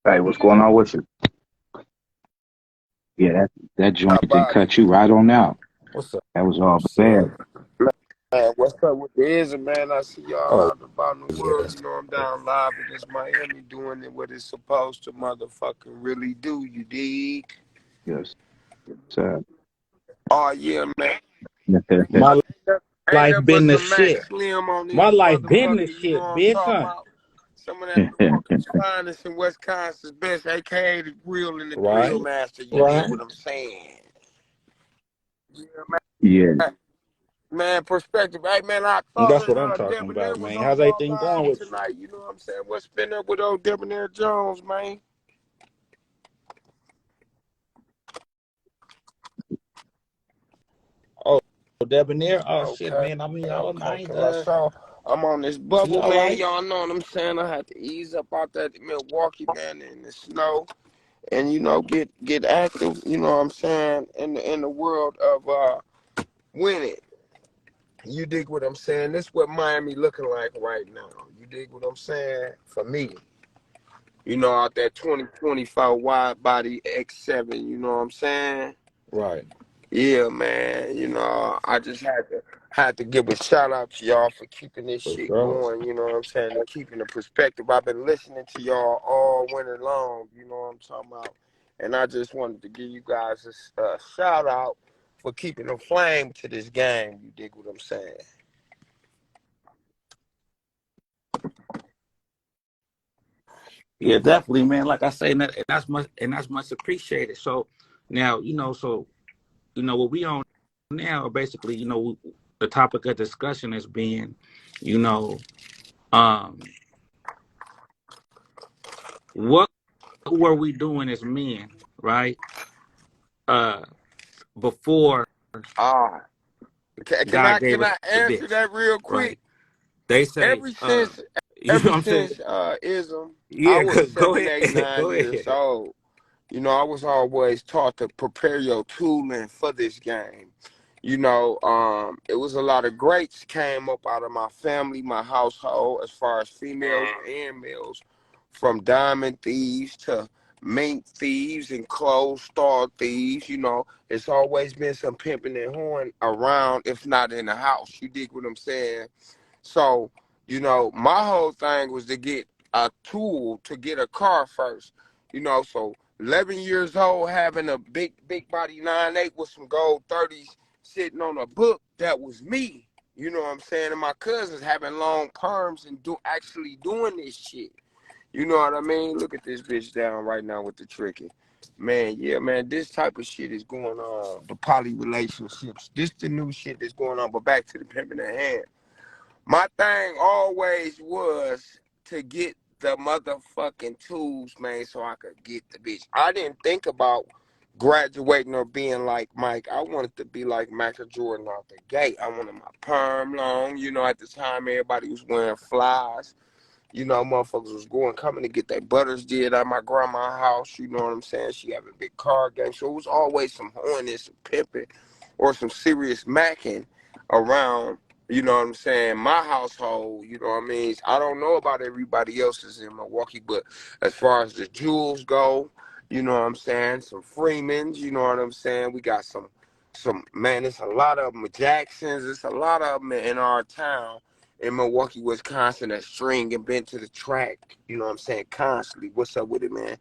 Hey, what's going on with you? Yeah, that How joint did about it? cut you right on out. What's up? That was all Saying, bad. man, what's up with the Izzy, man? I see y'all Oh, out about in the world. yes. You know, I'm down live in this Miami doing it what it's supposed to motherfucking really do. You dig? Yes, sir. Oh, yeah, man. My Ain't life nothing but business some Max shit. Slim on My this life motherfucker. business You know shit, what I'm bitch, talking huh? about? Some of that Milwaukee's finest and Wisconsin's best, a.k.a. the grill and the grill Right, master. You dig right. what I'm saying? Yeah, Yeah, man. Man, perspective. Hey, man, I And thought that's what I'm talking Debonair about, was man. on How's y'all everything going live with you? tonight. You know what I'm saying? What's been up with old Debonair Jones, man? Oh, Debonair? Oh, shit, Okay. man. I mean, I Okay, ain't, cause I saw I'm on this he bubble, all man. right. Y'all know what I'm saying? I had to ease up out that Milwaukee, man, in the snow and get active, you know what I'm saying, in the world of winning. You dig what I'm saying? This what Miami looking like right now. You dig what I'm saying? For me. Out that 2025 wide body X7, you know what I'm saying? Right. Yeah, man. I just had to give a shout out to y'all for keeping this For shit sure. going, you know what I'm saying, and keeping the perspective. I've been listening to y'all all winter long, you know what I'm talking about. And I just wanted to give you guys a shout out for keeping a flame to this game. You dig what I'm saying? Yeah, definitely, man. Like I say, and that's much appreciated. So now, what we on now, basically, the topic of discussion is being, you know, um, what were we doing as men, right? Uh, before Ah, can God I gave can us I the answer bitch, that real quick? right? They say, Ever since you know ever what I'm saying? since ism, I Yeah, was go 7, ahead, 8, go 9 years ahead. old. I was always taught to prepare your tooling for this game. It was a lot of greats came up out of my family, my household, as far as females and males, from diamond thieves to mink thieves and clothes store thieves. It's always been some pimping and horn around, if not in the house. You dig what I'm saying? So, my whole thing was to get a tool to get a car first. So 11 years old, having a big body 9.8 with some gold 30s sitting on a book, that was me. You know what I'm saying? And my cousins having long perms and actually doing this shit. You know what I mean? Look at this bitch down right now with the tricky. Man, yeah, man, this type of shit is going on. The poly relationships. This the new shit that's going on. But back to the pimping in the hand. My thing always was to get the motherfucking tools, man, so I could get the bitch. I didn't think about graduating or being like Mike. I wanted to be like Michael Jordan out the gate. I wanted my perm long. At the time, everybody was wearing flies. Motherfuckers was coming to get their butters did at my grandma's house. You know what I'm saying? She have a big car gang. So it was always some horning, some pimping, or some serious macking around, you know what I'm saying, my household, you know what I mean? I don't know about everybody else's in Milwaukee, but as far as the jewels go, you know what I'm saying, some Freemans, you know what I'm saying, we got some man, it's a lot of them, Jacksons, it's a lot of them in our town in Milwaukee, Wisconsin, that string and been to the track, you know what I'm saying, constantly. What's up with it, man?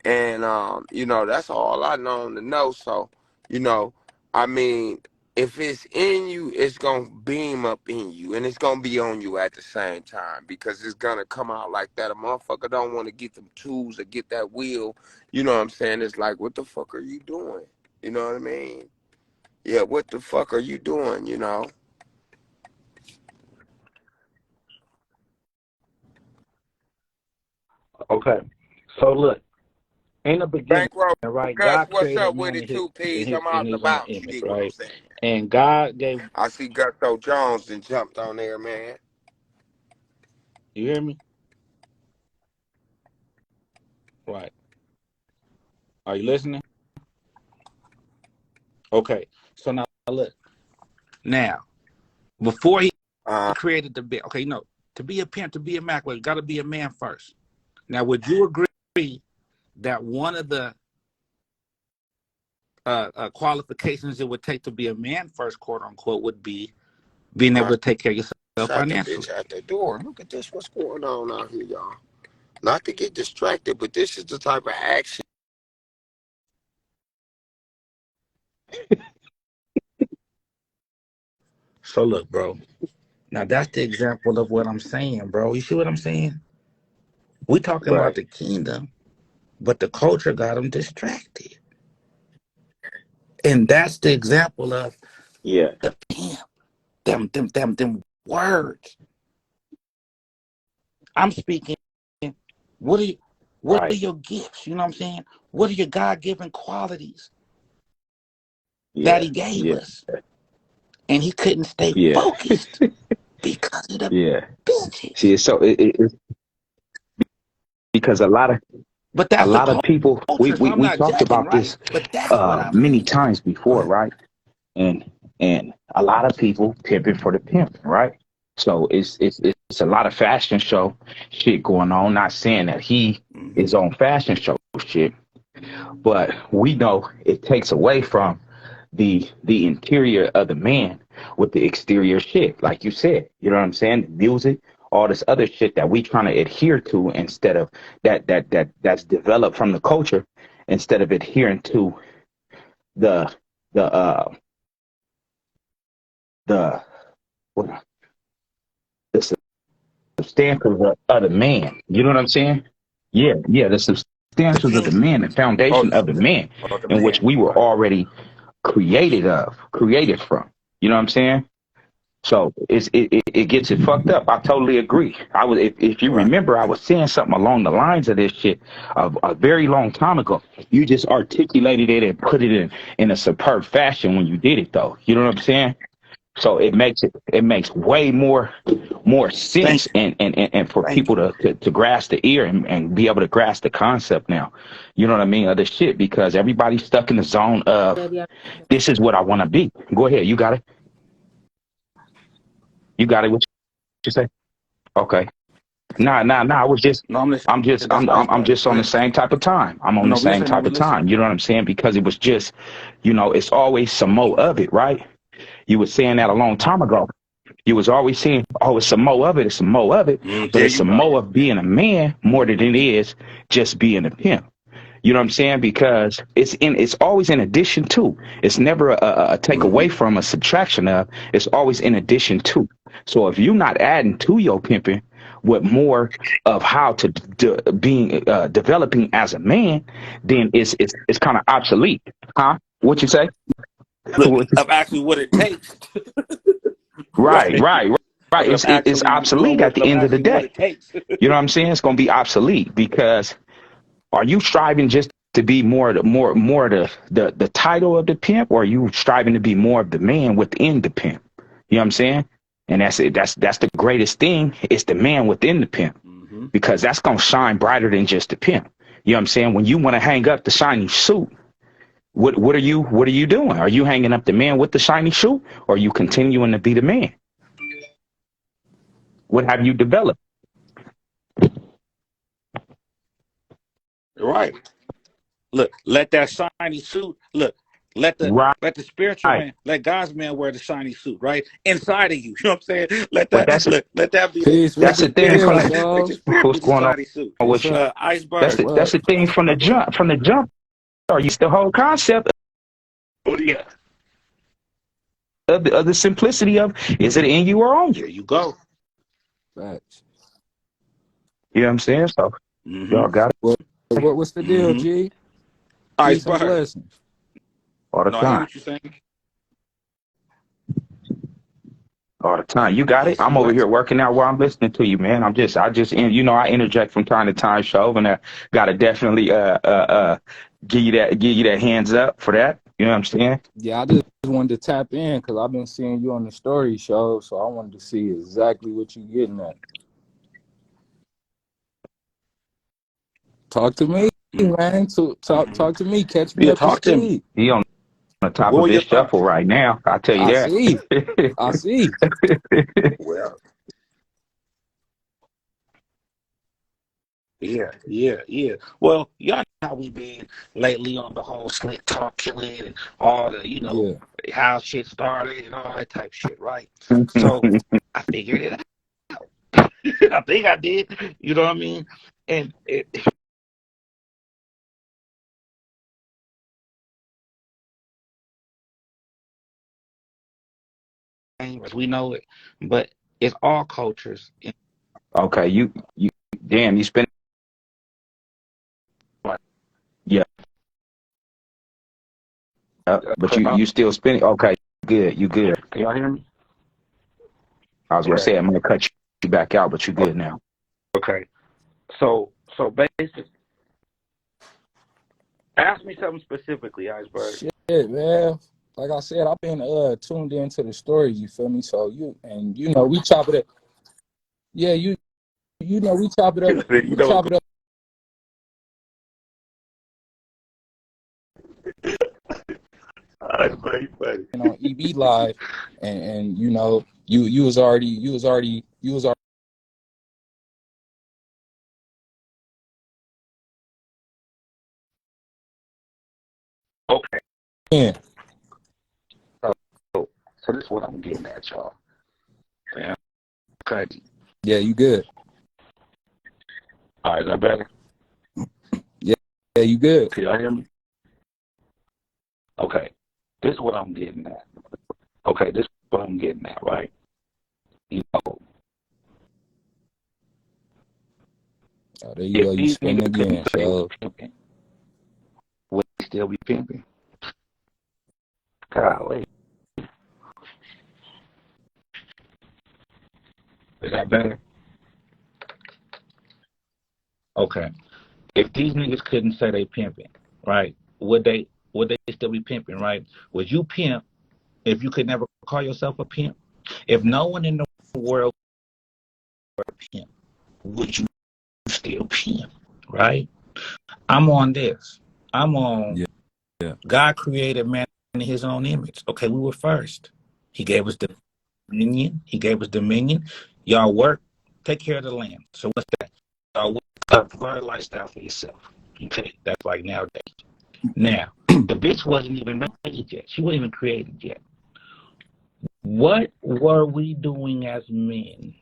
And that's all I know to know. So, you know, I mean, if it's in you, it's gonna beam up in you, and it's gonna be on you at the same time because it's gonna come out like that. A motherfucker don't want to get them tools or get that wheel. You know what I'm saying? It's like, what the fuck are you doing? You know what I mean? Yeah, what the fuck are you doing? Okay. So look, in the beginning, Bankroll, right, Gus, God what's created up with man it, two P's? I'm in out and his own about. You image, dig what I'm right? saying? And God gave, I see Gusto Jones and jumped on there, man. you hear me? Right. Are you listening? Okay. So now look. Now, before he Uh, created the bit, okay, to be a pimp, to be a mac, well, you got to be a man first. Now, would you agree that one of the qualifications it would take to be a man first, quote unquote, would be being able to take care of yourself Shot the financially. bitch at the door. Look at this. What's going on out here, y'all? Not to get distracted, but this is the type of action. So look, bro. Now that's the example of what I'm saying, bro. You see what I'm saying? We talking about Right. the kingdom, but the culture got them distracted. And that's the example of Yeah. the pimp. Them words. I'm speaking. What are you, what are Right. your gifts? You know what I'm saying? What are your God given qualities that Yeah. he gave Yeah. us? And he couldn't stay Yeah. focused because of the Yeah. See, bitches. it's so it's because But a that's the lot of people culture, so I'm we not talked judging, about right? this But that's what I many mean. times Go before, ahead. right? And a lot of people pimping for the pimp, right? So it's a lot of fashion show shit going on. Not saying that he Mm-hmm. is on fashion show shit, but we know it takes away from the interior of the man with the exterior shit, like you said. You know what I'm saying? The music, all this other shit that we trying to adhere to instead of that's developed from the culture, instead of adhering to the the the what the substantials of the man. You know what I'm saying? Yeah, yeah, the The substantials of the king. man, the Oh, foundation the of the man, oh, the in which man. we were Right. already created from. You know what I'm saying? So it gets it fucked up. I totally agree. I was if you Right. remember, I was saying something along the lines of this shit a very long time ago. You just articulated it and put it in a superb fashion when you did it, though. You know what I'm saying? So it makes way more Thank sense you. and for Thank people you. to grasp the ear and be able to grasp the concept now. You know what I mean? Of the shit, because everybody's stuck in the zone of this is what I want to be. Go ahead, you got it. You got it. What you say? Okay. Nah. I was just No, I'm listening. I'm just That's I'm iceberg. just Go on the ahead. same type of time. I'm on the No, we same listening. No, type we of listening. time. You know what I'm saying? Because it was just, it's always some more of it, right? You were saying that a long time ago. You was always saying, oh, it's some more of it, it's some more of it, but There it's you some go. more of being a man more than it is just being a pimp. You know what I'm saying? Because it's always in addition to. It's never a take Mm-hmm. away from, a subtraction of. It's always in addition to. So if you're not adding to your pimping with more of how to being developing as a man, then it's kind of obsolete, huh? What you say? Look, What you of actually what it takes. Right, Right. right, right. It's Of obsolete at the end of the actually what day. it takes. You know what I'm saying? It's going to be obsolete because are you striving just to be more the title of the pimp, or are you striving to be more of the man within the pimp? You know what I'm saying? And that's it. That's the greatest thing. It's the man within the pimp, Mm-hmm. because that's going to shine brighter than just the pimp. You know what I'm saying? When you want to hang up the shiny suit, what are you doing? Are you hanging up the man with the shiny suit, or are you continuing to be the man? What have you developed? Right. Look, let that shiny suit. Look, Right. let the spiritual man, let God's man wear the shiny suit, right? Inside of you. You know what I'm saying? But that's Let that be Peace, what's that's the the the thing spirit from deal, man. the Let your Charles? spirit be what's the going on shiny suit. What's with you. up? That's Iceberg. What? the thing from the jump. From the jump, or you the whole concept Oh yeah. of the simplicity of, is it in you or on There you? you go. Facts. You know what I'm saying? So Mm-hmm. y'all got it What's the deal, Mm-hmm. G? Peace and Iceberg. blessings. all the No, I hear time. what you're saying. All the time. You got it. Yes, I'm over sir. here working out while I'm listening to you, man. I just, I interject from time to time, show, and I gotta definitely give you that hands up for that. You know what I'm saying? Yeah, I just wanted to tap in because I've been seeing you on the story show, so I wanted to see exactly what you getting at. Talk to me, man. Mm-hmm. Talk to me. Catch me Yeah, up to talk to me. speed. He on the top What of were his your shuffle thoughts? right now. I'll tell you I that. see. I see. Well, Yeah. Well, y'all know how we been lately on the whole slick talk killing and all the, Yeah. how shit started and all that type shit, right? So I figured it out. I think I did. You know what I mean? And as we know it, but it's all cultures. Okay, you damn, you spend yeah, but you still spending. Okay, good, you good. Can y'all hear me? I was gonna Okay. say I'm gonna cut you back out, but you good now. Okay. So basically, ask me something specifically, Iceberg. Shit, man. Like I said, I've been tuned into the stories, you feel me? So we chop it up. Yeah, we chop it up. You We know, chop it up Iceberg, funny. on EB Live, and you was already Okay. in. So, so this is what I'm getting at, y'all. Yeah. Okay. Yeah, you good. All right, is that better? Yeah, you good. Can y'all hear me? Okay. This is what I'm getting at. Okay, this is what I'm getting at, right? You know, Oh, there you if go. You these spinning niggas couldn't again. say they was So pimping, would they still be pimping? Golly. Is that better? Okay. If these niggas couldn't say they pimping, right? Would they still be pimping, right? Would you pimp if you could never call yourself a pimp? If no one in the world were a pimp, would you still pimp, right? I'm on this. I'm on yeah, yeah. God created man in his own image. Okay, we were first. He gave us dominion. He gave us dominion. Y'all work, take care of the land. So what's that? Y'all work up for a lifestyle for yourself. Okay, that's like nowadays. Now, the bitch wasn't even made yet. She wasn't even created yet. What were we doing as men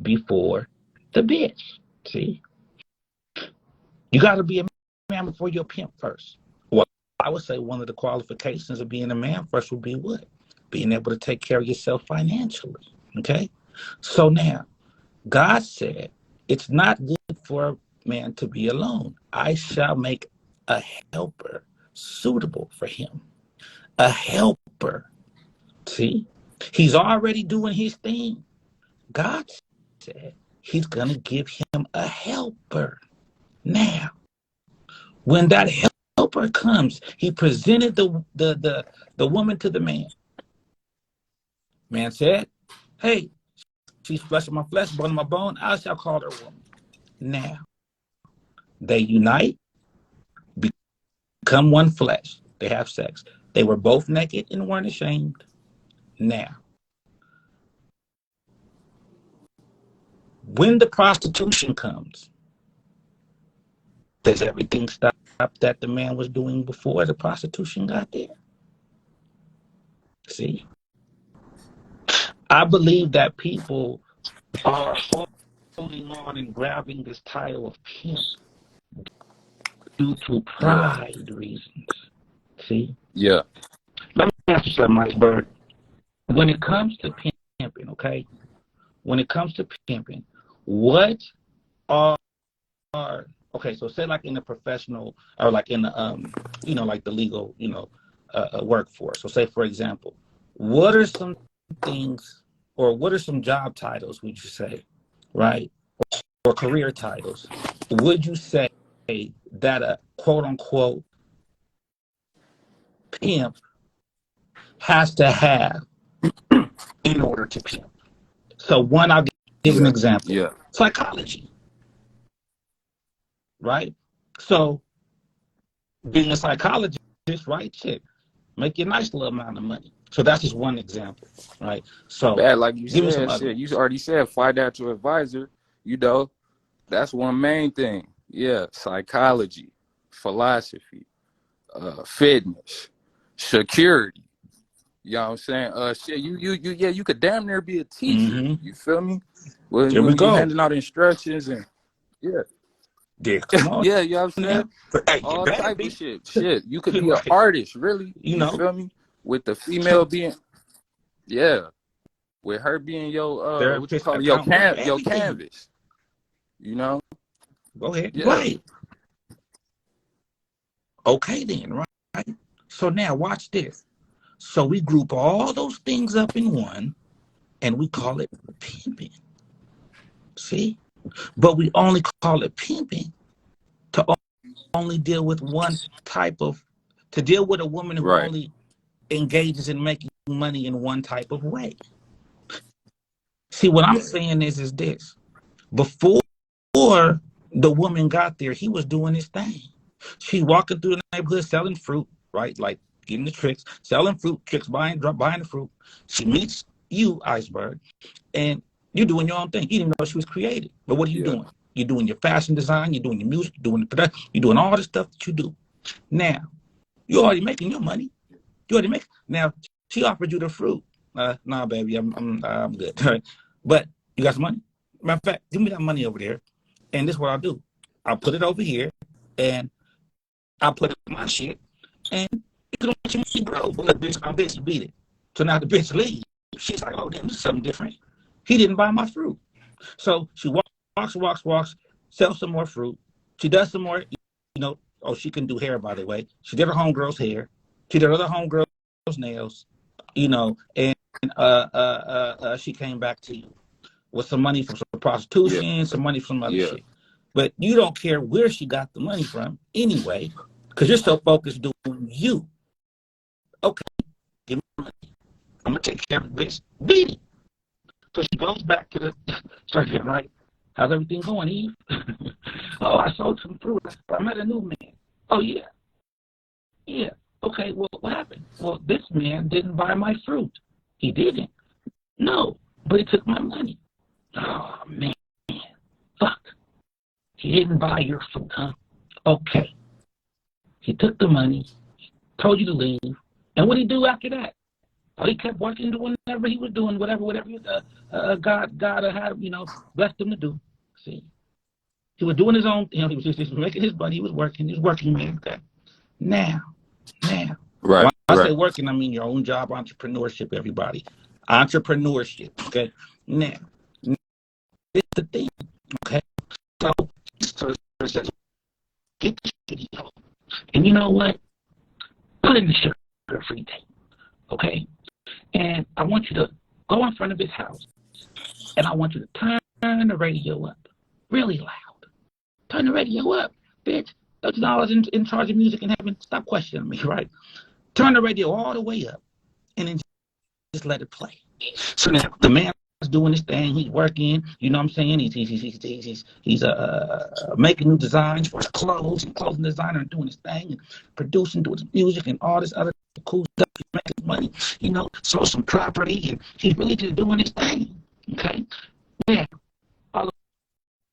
before the bitch? See, you got to be a man before you're a pimp first. Well, I would say one of the qualifications of being a man first would be what? Being able to take care of yourself financially. Okay, so now God said it's not good for a man to be alone. I shall make a helper suitable for him. A helper. See, he's already doing his thing. God said he's going to give him a helper. Now, when that helper comes, he presented the woman to the man. Man said, hey, she's flesh of my flesh, bone of my bone. I shall call her woman. Now, they unite, become one flesh. They have sex. They were both naked and weren't ashamed. Now, when the prostitution comes, does everything stop that the man was doing before the prostitution got there? See, I believe that people are holding on and grabbing this title of pimp due to Yeah. pride reasons. See, Yeah. let me ask you something, Iceberg. When it comes to pimping, okay, when it comes to pimping, what are okay? So say like in the professional or like in the like the legal workforce. So say for example, what are some things or what are some job titles would you say, right, or career titles would you say that a quote unquote pimp has to have in order to pimp? So one, I'll give an Yeah. example: Yeah. psychology, right? So being a psychologist, right? Shit, make you a nice little amount of money. So that's just one example, right? So Bad, like you give me some said, other shit. You ones. already said financial advisor. You know, That's one main thing. Yeah, psychology, philosophy, fitness, security. You know what I'm saying? Shit, yeah, you could damn near be a teacher. Mm-hmm. You feel me? When There we when you go. handing out instructions and yeah, There, come on yeah, you know what I'm saying? now. Hey, you All better type of be. shit. Shit, you could be an Right. artist, really. You You know. feel me? With the female being, yeah, with her being your what you Therapist, call it, accountant, your everything. canvas. You know? Go ahead. Yeah, Right. Okay then, right? So now watch this. So we group all those things up in one and we call it pimping. See? But we only call it pimping to only deal with one type of, to deal with a woman who right. only engages in making money in one type of way. See, what I'm saying is this. Before the woman got there, he was doing his thing. She walking through the neighborhood selling fruit, right? Like getting the tricks, selling fruit, tricks, buying the fruit. She meets you, Iceberg, and you're doing your own thing. You didn't know she was creative. But what are you Yeah, doing? You're doing your fashion design, you're doing your music, you're doing the production, you're doing all the stuff that you do. Now, you're already making your money. You already make. Now, she offered you the fruit. Nah, baby, I'm good. Right? But you got some money. Matter of fact, give me that money over there, and this is what I'll do. I'll put it over here, and I'll put it in my shit, and you can let your money grow. But bitch, my bitch beat it. So now the bitch leaves. She's like, oh, damn, this is something different. He didn't buy my fruit. So she walks, sells some more fruit. She does some more, oh, she can do hair, by the way. She did her homegirl's hair. She did other homegirl's nails, and she came back to you with some money from some yeah, prostitution, some money from other yeah, shit. But you don't care where she got the money from anyway, because you're so focused doing you. Okay, give me money. I'm going to take care of this. Beat it. So she goes back to the surgeon, right? How's everything going, Eve? Oh, I sold some fruit. I met a new man. Oh, yeah. Yeah. Okay, well, what happened? Well, this man didn't buy my fruit. He didn't. No, but he took my money. Oh, man. Fuck. He didn't buy your fruit, huh? Okay. He took the money, told you to leave. And what did he do after that? Oh, he kept working, doing whatever he was doing, whatever God had, blessed him to do. See, he was doing his own, he was just making his money. He was working, man. Okay. Now, right, when I say right. working, I mean your own job, entrepreneurship, everybody. Entrepreneurship, okay? Now, this is the thing, okay? So get the shit, and you know what? Put in the sugar-free tape, okay? And I want you to go in front of his house, and I want you to turn the radio up really loud. Turn the radio up, bitch. Don't you know I was in charge of music in heaven? Stop questioning me, right? Turn the radio all the way up, and then just let it play. So now the man is doing his thing. He's working. You know what I'm saying? He's making new designs for his clothes and clothing designer and doing his thing and producing, doing his music and all this other cool stuff. He's making money. Sold some property and he's really just doing his thing. Okay. Now, all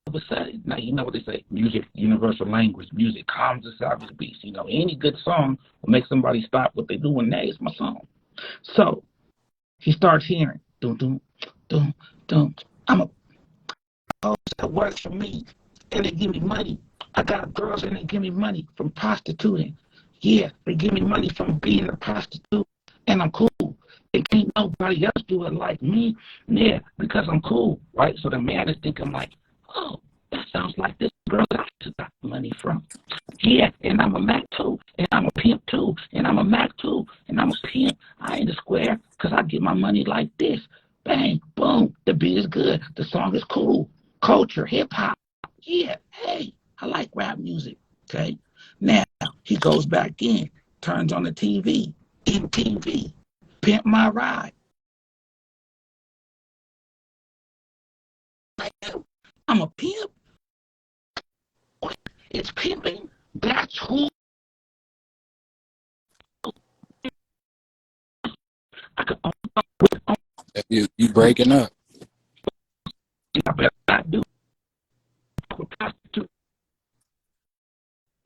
of a sudden, now you know what they say: music, universal language. Music calms the savage beast. Any good song will make somebody stop what they're doing. Hey, it's my song. So he starts hearing, dum, dum, dum, dum. I'm a host that works for me, and they give me money. I got girls, and they give me money from prostituting. Yeah, they give me money from being a prostitute, and I'm cool. And can't nobody else do it like me. Yeah, because I'm cool, right? So the man is thinking like, oh, that sounds like this girl that I just got money from. Yeah, and I'm a Mac too, and I'm a pimp too, and I'm a Mac too, and I'm a pimp. I ain't a square because I get my money like this. Bang, boom, the beat is good. The song is cool. Culture, hip hop. Yeah, hey, I like rap music. Okay. Now he goes back in, turns on the TV, MTV, Pimp My Ride. I'm a pimp. It's pimping. That's who I could You breaking up. I do.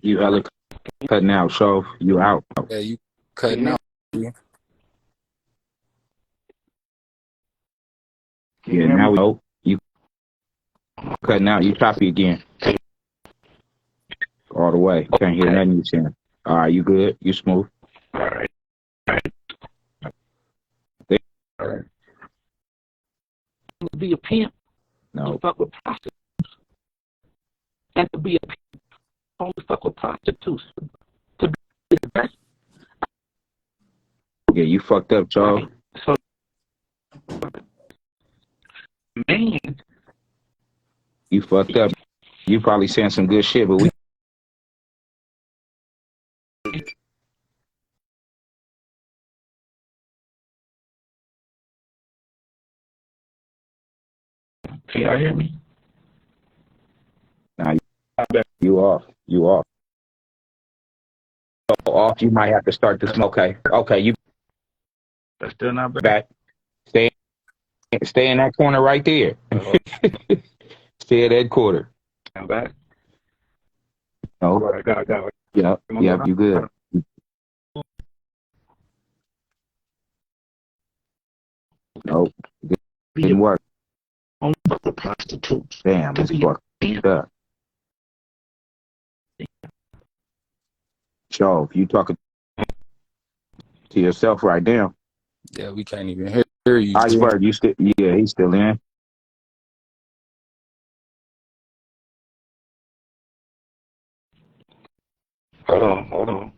You hella cutting out, so you out. Yeah, you cutting out. Can you Yeah, hear now me? we know you cutting out. You choppy again, all the way. Can't hear Okay. nothing you saying. All right, you good? You smooth? All right. All right. To be a pimp, you No. fuck with prostitutes. And to be a pimp, only fuck with prostitutes. To be the best, Yeah, you fucked up, Charles. right? So, man, You fucked up. You probably saying some good shit, but we can y'all hear me? nah, you off. You off. Off. You might have to start this. Okay. Okay. You That's still not bad. back. Stay. Stay in that corner right there. Stay at that quarter. I'm back. No. All right, got it. Yep. Yep. You good. Nope. Didn't work. Only fuck with prostitutes. Damn. To It's be a fucked pimp. up. Joe, you talking to yourself right now. Yeah, we can't even hear you. Iceberg, you still? Yeah, he's still in. Hold on.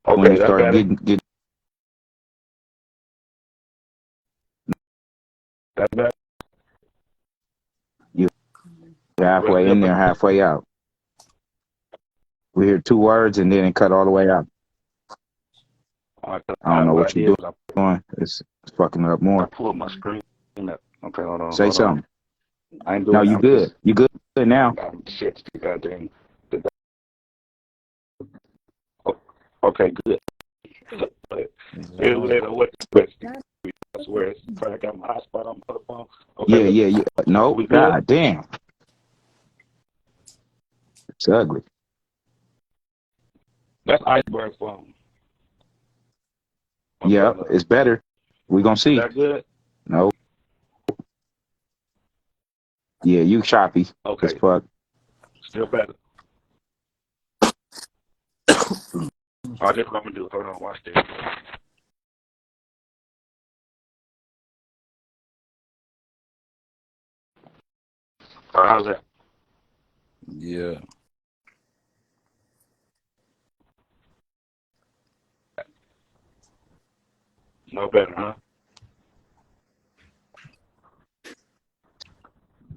When Okay, you that's start better. getting That's better. you halfway in there, halfway out. We hear two words and then it cut all the way out. I don't know what you're doing. It's fucking up I more. pulled my screen up. Okay, hold on. Say something. I ain't No, doing you that. good. You good now. Shit, goddamn. Okay, good. What I swear, it's probably got my hotspot on my phone. Okay, Yeah. No, we good? god damn. It's ugly. That's Iceberg's phone. Okay, Yeah, it's better. We gonna see. Is that good? No. Yeah, you choppy. Okay. As fuck. Still better. Oh, that's what I'm gonna do. Hold on, watch this. How's that? Yeah. No better, huh?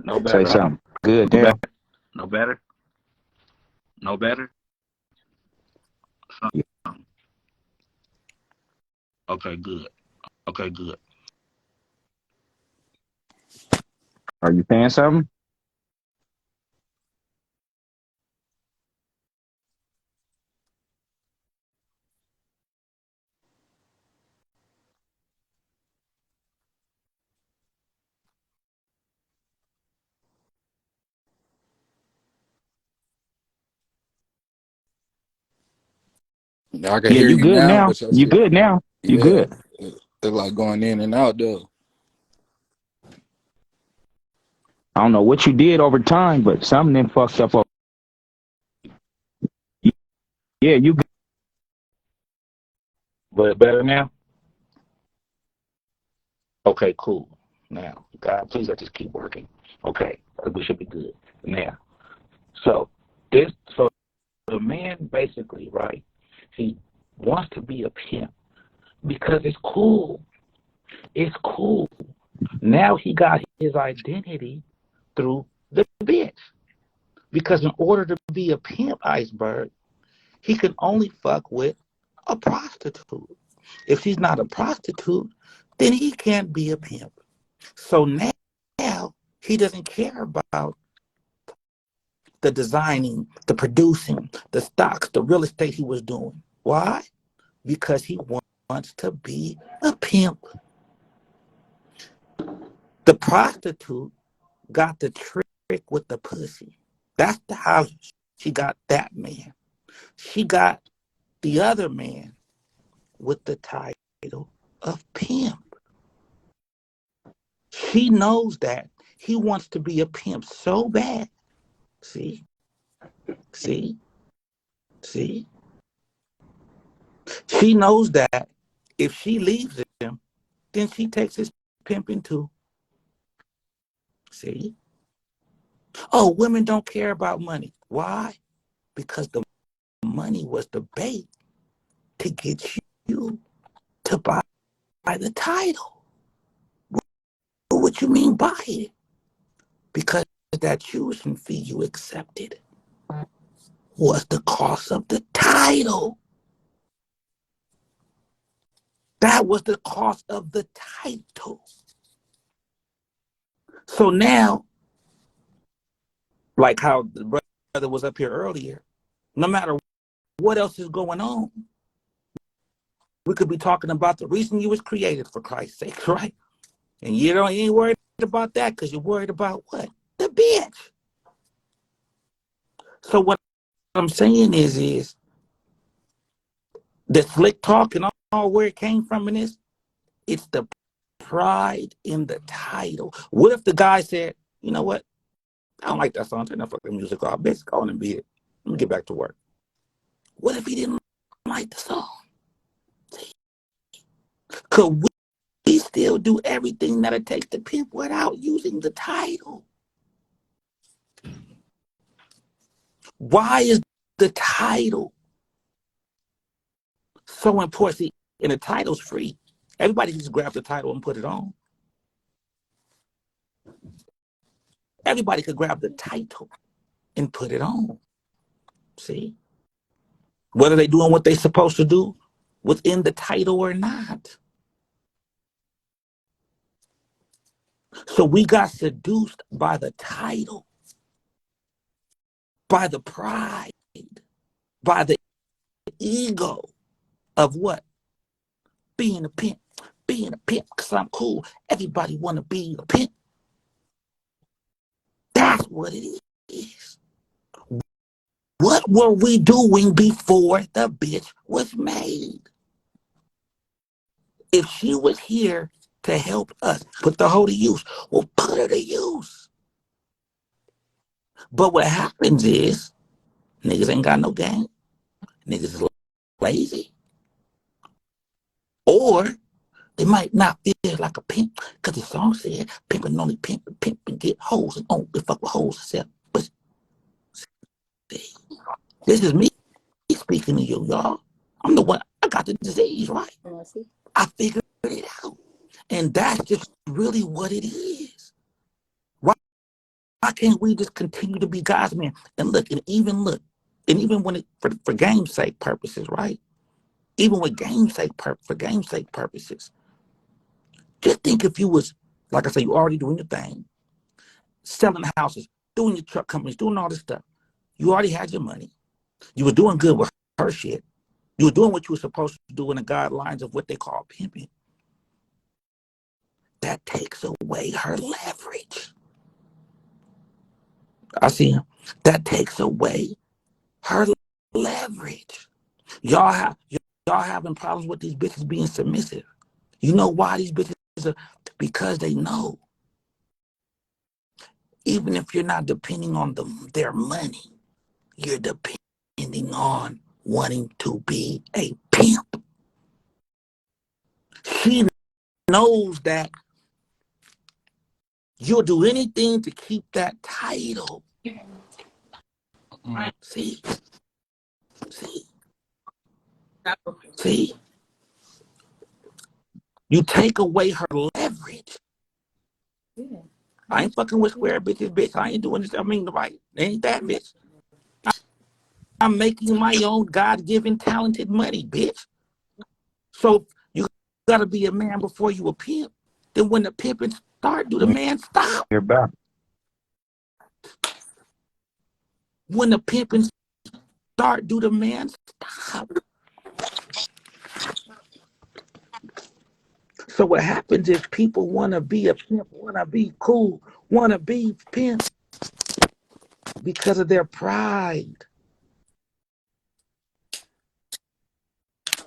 No better. Say something. Good damn. No better. No better. Yeah. Okay, good. Are you saying something? I can Yeah, hear you you good now, now. but your You shit, good now. You yeah, good. it's like going in and out though. I don't know what you did over time, but something then fucked up. Yeah, you good. But better now? Okay, cool. Now, God, please let this keep working. Okay, we should be good. Now, so the man basically, right, he wants to be a pimp because it's cool. It's cool. Now he got his identity through the bitch. Because in order to be a pimp, Iceberg, he can only fuck with a prostitute. If she's not a prostitute, then he can't be a pimp. So now he doesn't care about the designing, the producing, the stocks, the real estate he was doing. Why? Because he wants to be a pimp. The prostitute got the trick with the pussy. That's how she got that man. She got the other man with the title of pimp. She knows that he wants to be a pimp so bad. See, see, see. She knows that if she leaves him, then she takes his pimping too. See? Oh, women don't care about money. Why? Because the money was the bait to get you to buy the title. What you mean buy it? Because that tuition fee you accepted was the cost of the title. That was the cost of the title. So now, like how the brother was up here earlier, no matter what else is going on, we could be talking about the reason you was created, for Christ's sake, right? And you ain't worried about that because you're worried about what? The bitch. So what I'm saying is the slick talk and all where it came from in this, it's the pride in the title. What if the guy said, you know what? I don't like that song. Turn that fucking music off. Bitch, go on and beat it. Let me get back to work. What if he didn't like the song? Could we still do everything that it takes to pimp without using the title? Why is the title so important? See, and the title's free. Everybody can just grab the title and put it on. Everybody could grab the title and put it on. See? Whether they're doing what they're supposed to do within the title or not. So we got seduced by the title, by the pride, by the ego of what? Being a pimp. Being a pimp because I'm cool. Everybody want to be a pimp. That's what it is. What were we doing before the bitch was made? If she was here to help us put the hoe to use, we'll put her to use. But what happens is niggas ain't got no game. Niggas is lazy. Or they might not feel like a pimp because the song said pimping only pimp and get hoes and only fuck with hoes except. But see, this is me speaking to you, y'all. I'm the one. I got the disease, right? I figured it out. And that's just really what it is. Why can't we just continue to be God's man? And look, and even when it for game's sake purposes, right? Even with for game's sake purposes. Just think if you was, like I say, you already doing your thing, selling houses, doing your truck companies, doing all this stuff. You already had your money. You were doing good with her shit. You were doing what you were supposed to do in the guidelines of what they call pimping. That takes away her leverage. I see him. That takes away her leverage. Y'all having problems with these bitches being submissive. You know why these bitches are? Because they know. Even if you're not depending on their money, you're depending on wanting to be a pimp. She knows that you'll do anything to keep that title. See? You take away her leverage. I ain't fucking with square bitches, bitch. I ain't doing this. I mean, right? Ain't that, bitch? I'm making my own God-given talented money, bitch. So you gotta be a man before you a pimp. Then when the pimping start, do the man stop? You're back. When the pimping start, do the man stop? So what happens is people want to be a pimp, want to be cool, want to be pimp because of their pride,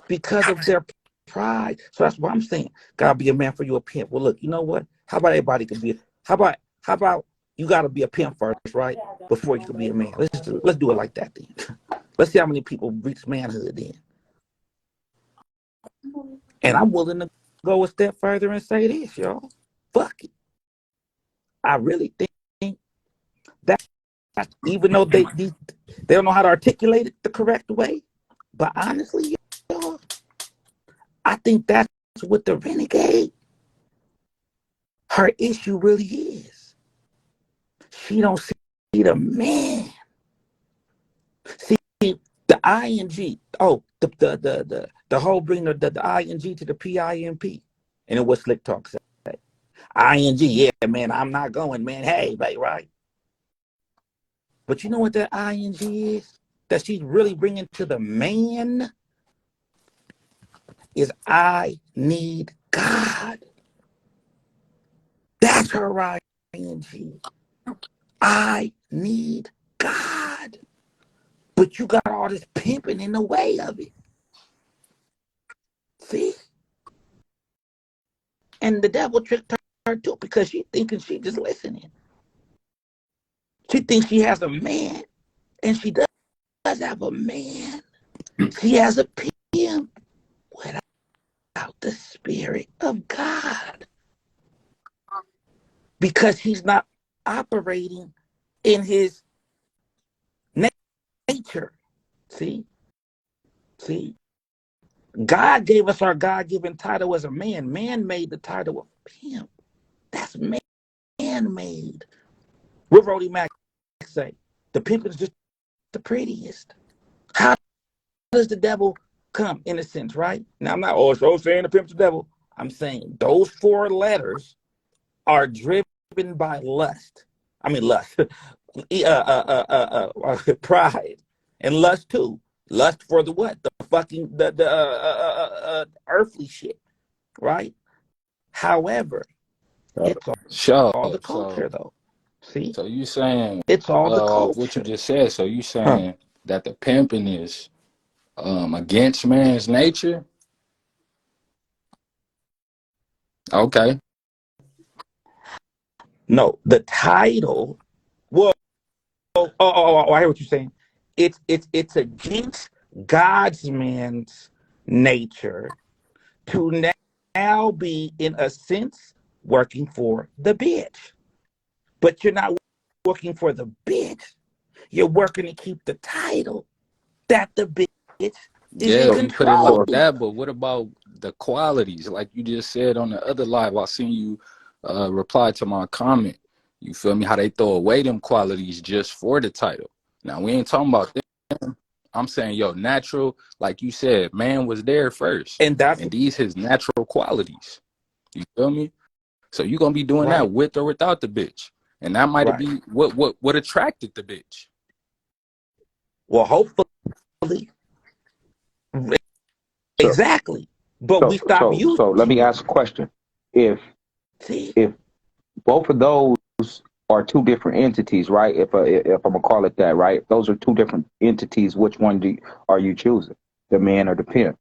because of their pride. So that's what I'm saying. Gotta be a man for you a pimp. Well, look, you know what? How about everybody can be? How about you gotta be a pimp first, right? Before you can be a man. Let's do it like that then. Let's see how many people reach manhood then. And I'm willing to go a step further and say this, y'all. Fuck it. I really think that even though they don't know how to articulate it the correct way, but honestly, y'all, I think that's what the renegade, her issue really is. She don't see the man. See the ing. Oh, the whole bring the ing to the pimp, and it was slick talk say. Ing, yeah, man, I'm not going, man. Hey, babe, right? But you know what that ing is? That she's really bringing to the man is I need God. That's her ing. I need God. But you got all this pimping in the way of it. See? And the devil tricked her too because she thinking she just listening. She thinks she has a man, and she does have a man. She has a pimp without the Spirit of God because he's not operating in his nature. See? God gave us our God-given title as a man. Man made the title of pimp. That's man-made. What Brody Mack say? The pimp is just the prettiest. How does the devil come, in a sense, right? Now, I'm not also saying the pimp's the devil. I'm saying those 4 letters are driven by lust. I mean, lust. Pride. And lust, too. Lust for the what? The fucking, the earthly shit, right? However, it's Sure. all the culture, though. See? So you saying It's all the off what you culture. just said? So you Huh. saying that the pimping is against man's nature? Okay. No, the title. Well, I hear what you're saying. It's against God's man's nature to now be, in a sense, working for the bitch. But you're not working for the bitch. You're working to keep the title that the bitch is Yeah, in if you put it like control. that, but what about the qualities? Like you just said on the other live, I seen you reply to my comment. You feel me? How they throw away them qualities just for the title. Now we ain't talking about them. I'm saying, yo, natural, like you said, man was there first. And that's And these his natural qualities. You feel me? So you gonna be doing that right, with or without the bitch. And that might right. be what attracted the bitch. Well, hopefully, So, exactly. But we so, stop using so let me ask a question. If see. if both of those are two different entities, right? If I'm gonna call it that, right? Those are two different entities. Which one are you choosing, the man or the pimp?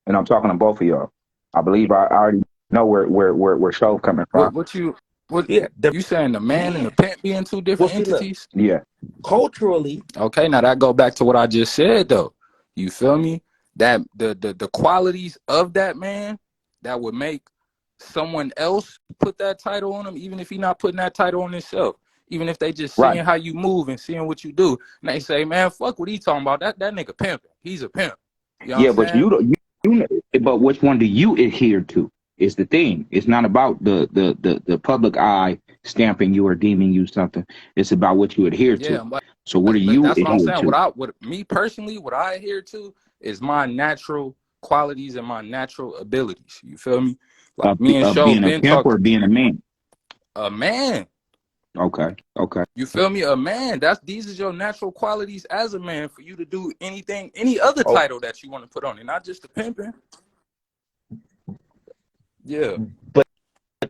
And I'm talking to both of y'all. I believe I already know where Show's coming from. What Yeah, the you saying the man and the man. pimp being two Well, different see, look, entities? Yeah, culturally, Okay, now that go back to what I just said though. You feel me? That the qualities of that man that would make someone else put that title on him, even if he not putting that title on himself. Even if they just right. seeing how you move and seeing what you do. And they say, man, fuck what he talking about. That nigga pimping. He's a pimp. You know what I'm Yeah, but saying? but which one do you adhere to? Is the thing. It's not about the public eye stamping you or deeming you something. It's about what you adhere Yeah, to. So what do but you that's what I'm adhere saying. to? What me personally, what I adhere to is my natural qualities and my natural abilities. You feel me? Like me and Of Show being a been pimp or talking. being a man? A man. Okay, okay. You feel me? A man. These is your natural qualities as a man for you to do anything, any other oh, title that you want to put on it, not just the pimping. Yeah. But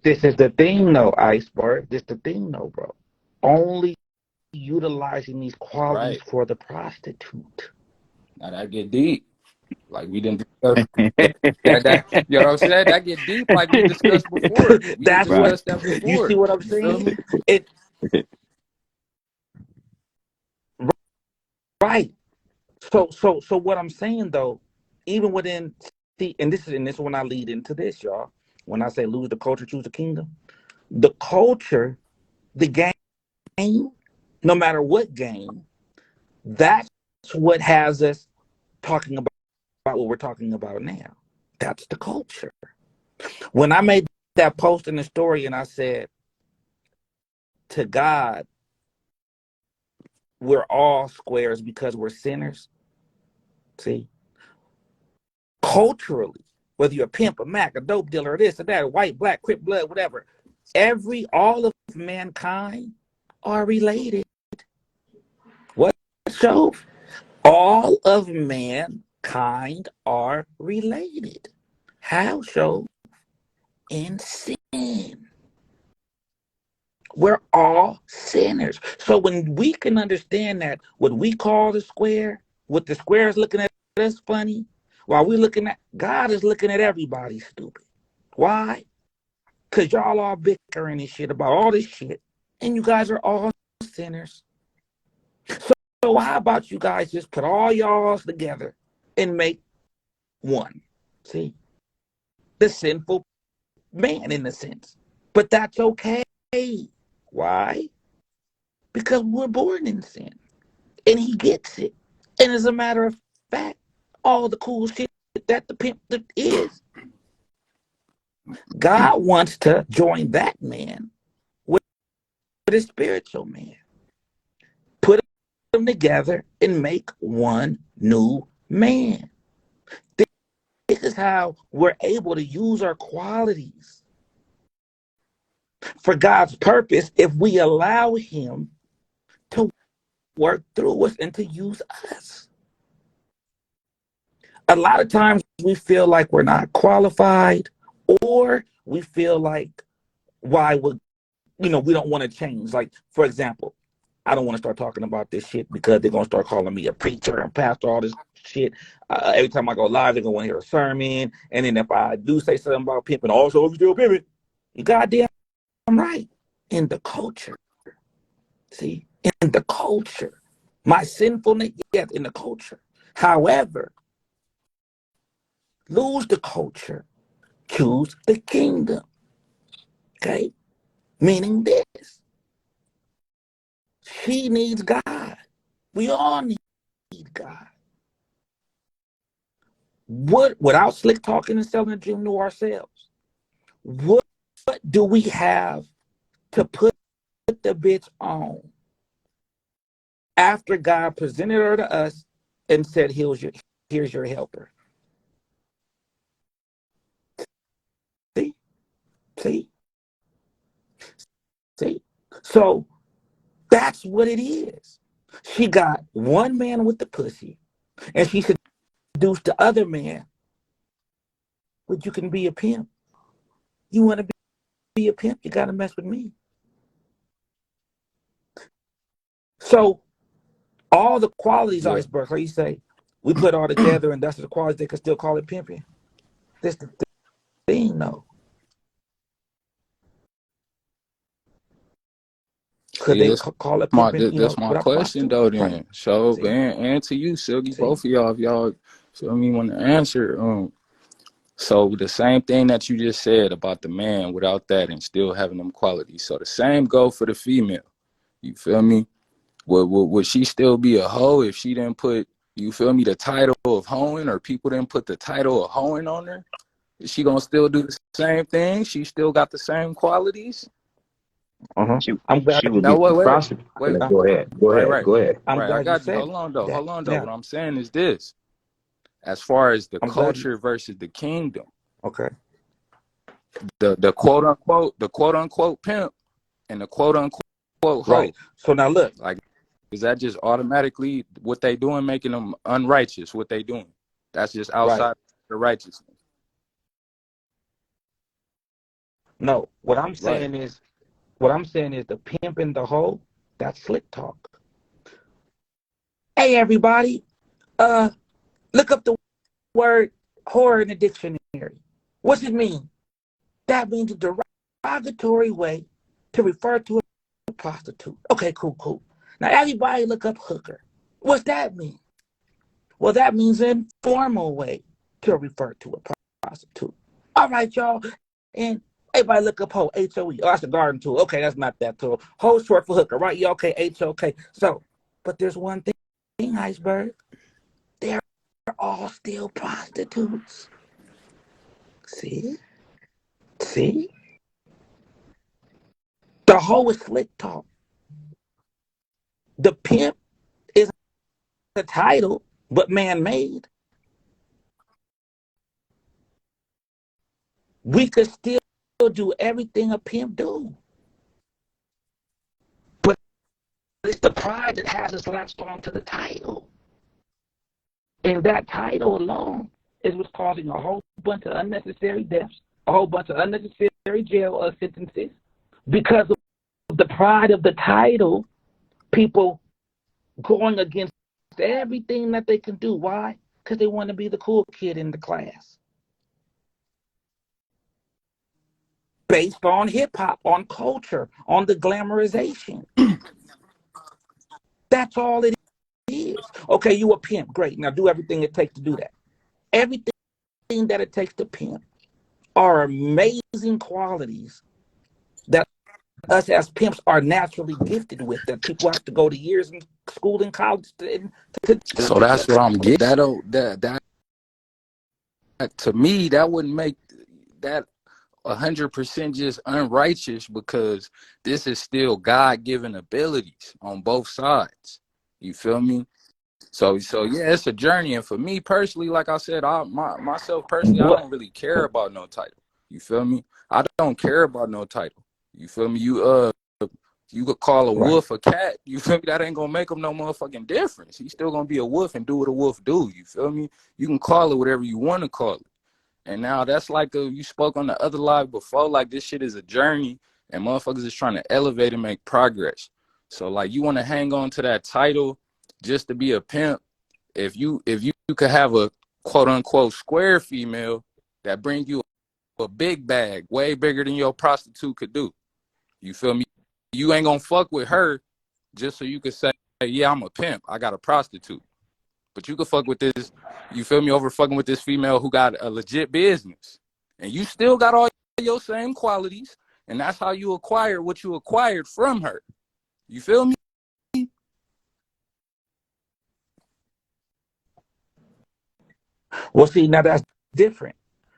this is the thing, though, Iceberg. This the thing, though, bro. Only utilizing these qualities Right. for the prostitute. Now that get deep. Like we didn't discuss that you know what I'm saying? That get deep like we discussed before. We didn't That's what discuss that you see. before. What I'm You feel saying? me? It right. So what I'm saying though, even within see, and this is when I lead into this, y'all. When I say lose the culture, choose the kingdom. The culture, the game, no matter what game, that's what has us talking about what we're talking about now. That's the culture. When I made that post in the story and I said, to God, we're all squares because we're sinners. See, culturally, whether you're a pimp, a mac, a dope dealer, this or that, white, black, crip, blood, whatever, all of mankind are related. What show? All of mankind are related. How show? In sin. We're all sinners. So when we can understand that what we call the square, what the square is looking at us funny, while we're looking at God is looking at everybody stupid. Why? Because y'all all bickering and shit about all this shit. And you guys are all sinners. So how about you guys just put all y'all's together and make one? See? The sinful man in a sense. But that's okay. Why? Because we're born in sin. And he gets it. And as a matter of fact, all the cool shit that the pimp is, God wants to join that man with a spiritual man. Put them together and make one new man. This is how we're able to use our qualities for God's purpose if we allow him to work through us and to use us. A lot of times we feel like we're not qualified, or we feel like why would we don't want to change. Like, for example, I don't want to start talking about this shit because they're gonna start calling me a preacher and pastor, all this shit. Every time I go live, they're gonna want to hear a sermon, and then if I do say something about pimping, also I'm still pimping. You goddamn right. In the culture, see, in the culture, my sinfulness, yes, in the culture. However, lose the culture, choose the kingdom. Okay, meaning this: she needs God. We all need God. What, without slick talking and selling a dream to ourselves, what do we have to put the bitch on after God presented her to us and said, here's your helper? See? See? See? So that's what it is. She got one man with the pussy, and she seduced the other man, but you can be a pimp. You want to be a pimp, you got to mess with me. So all the qualities, Yeah. Iceberg, like you say, we put all together and that's the qualities, they could still call it pimping. That's the thing, though. Could See, they that's call it pimping, that's my without question prostitute? though Right. then. So See? and to you, Silky, See? both of y'all, if y'all feel me want to answer. So the same thing that you just said about the man without that and still having them qualities. So the same go for the female. You feel me? Would she still be a hoe if she didn't put, you feel me, the title of hoeing, or people didn't put the title of hoeing on her? Is she gonna still do the same thing? She still got the same qualities? Uh-huh. She, I'm glad she would Now get wait, the wait, prostitute. wait. Go ahead. Go Right, ahead. right, Go ahead. I'm right. I glad you got you. said that. Hold on though. Now, What I'm saying is this: as far as the I'm glad you, culture versus the kingdom, okay. the quote unquote pimp and the quote unquote Right. hoe. So now look, Like, is that just automatically what they doing, making them unrighteous? What they doing? That's just right. outside the righteousness. No, Right. what I'm saying is the pimp in the hole. That's slick talk. Hey, everybody, uh, look up the word horror in the dictionary. What's it mean? That means a derogatory way to refer to a prostitute. Okay, cool, cool. Now, everybody look up hooker. What's that mean? Well, that means an informal way to refer to a prostitute. All right, y'all. And everybody look up hoe, H-O-E. Oh, that's a garden tool. Okay, that's not that tool. Hoe short for hooker, right? Yeah, okay, H-O-K. So, but there's one thing, iceberg. They're all still prostitutes. See? See? The hoe is slick talk. The pimp is a title, but man-made. We could still do everything a pimp do. But it's the pride that has us latched on to the title. And that title alone is what's causing a whole bunch of unnecessary deaths, a whole bunch of unnecessary jail sentences. Because of the pride of the title, people going against everything that they can do. Why? Because they want to be the cool kid in the class. Based on hip hop, on culture, on the glamorization. That's all it is. Okay, you a pimp. Great. Now do everything it takes to do that. Everything that it takes to pimp are amazing qualities that us as pimps are naturally gifted with, that people have to go to years in school and college So that's what I'm getting. to That to me, that wouldn't make that 100% just unrighteous, because this is still God-given abilities on both sides. You feel me? So yeah, it's a journey. And for me personally, like I said, myself personally, I what? don't really care about no title. You feel me? I don't care about no title. You feel me? You could call a Right. wolf a cat. You feel me? That ain't gonna make him no motherfucking difference. He's still gonna be a wolf and do what a wolf do. You feel me? You can call it whatever you want to call it. And now that's like you spoke on the other live before, like this shit is a journey and motherfuckers is trying to elevate and make progress. So like you want to hang on to that title just to be a pimp. If you could have a quote unquote square female that bring you a big bag, way bigger than your prostitute could do. You feel me? You ain't gonna fuck with her just so you could say, hey, yeah, I'm a pimp. I got a prostitute. But you could fuck with this, you feel me, over fucking with this female who got a legit business. And you still got all your same qualities. And that's how you acquire what you acquired from her. You feel me? Well, see, now that's different.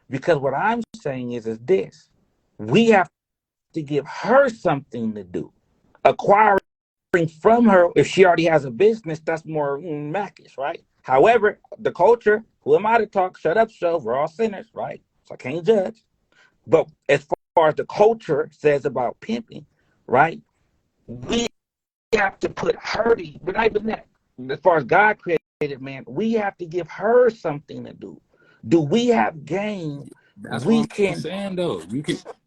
Because what I'm saying is this. We have to give her something to do. Acquiring from her, if she already has a business, that's more mackish, right? However, the culture, who am I to talk? Shut up, show. We're all sinners, right? So I can't judge. But as far as the culture says about pimping, right? We have to put her to, but not even that. As far as God created man, we have to give her something to do. Do we have game That's we what I'm can saying though.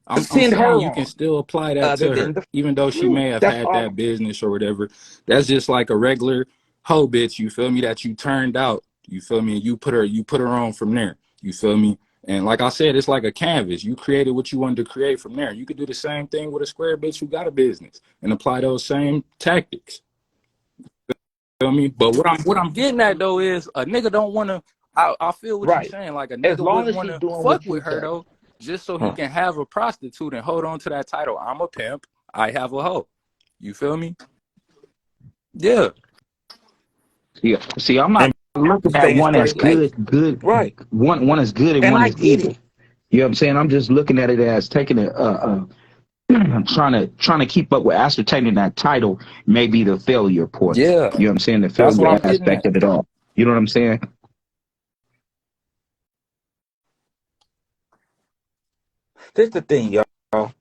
I'm send her saying you can on still apply that other to than her. the Even though she fruit? may have That's had all. that business or whatever. That's just like a regular hoe bitch, you feel me, that you turned out. You feel me? And you put her on from there. You feel me? And like I said, it's like a canvas. You created what you wanted to create from there. You could do the same thing with a square bitch who got a business and apply those same tactics. Feel me? But what I'm getting at though is a nigga don't want to. I feel what you're Right. saying. Like a As nigga long wouldn't as want she's to doing fuck what you with her say. though, just so he Huh. can have a prostitute and hold on to that title. I'm a pimp. I have a hoe. You feel me? Yeah. Yeah. See, I'm not And looking at staying one as straight laced. good, Right. one as good and And one I as get evil. it. You know what I'm saying? I'm just looking at it as taking I'm trying to keep up with ascertaining that title may be the failure portion. Yeah. You know what I'm saying? The That's what failure I'm getting aspect at. of it all. You know what I'm saying? This is the thing, y'all.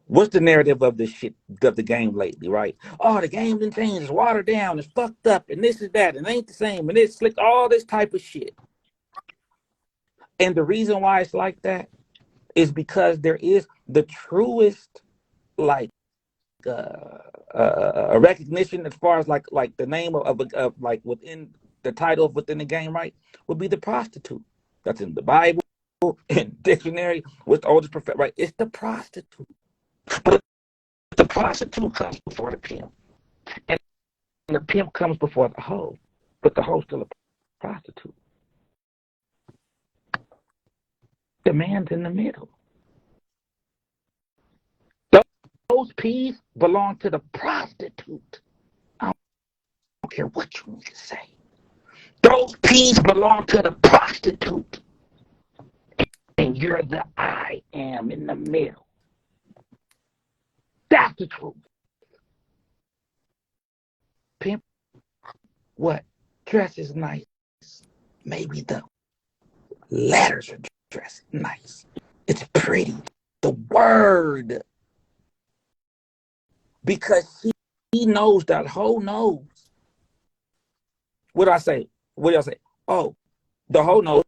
What's the narrative of this shit of the game lately, right? Oh, the game didn't change, it's watered down, it's fucked up, and this is that, and it ain't the same, and it's slick, all this type of shit. And the reason why it's like that is because there is the truest, like, a recognition as far as like the name of like within the title of within the game, right, would be the prostitute. That's in the Bible, in dictionary, with the oldest prophet, right? It's the prostitute. But the prostitute comes before the pimp, and the pimp comes before the hoe, but the hoe's still a prostitute. The man's in the middle. Those peas belong to the prostitute. I don't care what you need to say. Those peas belong to the prostitute. And you're the I am in the middle. That's the truth. Pimp, what? Dress is nice. Maybe the letters are dressed nice. It's pretty. The word. Because he knows that hoe knows. What do I say? What do I say? Oh, the hoe knows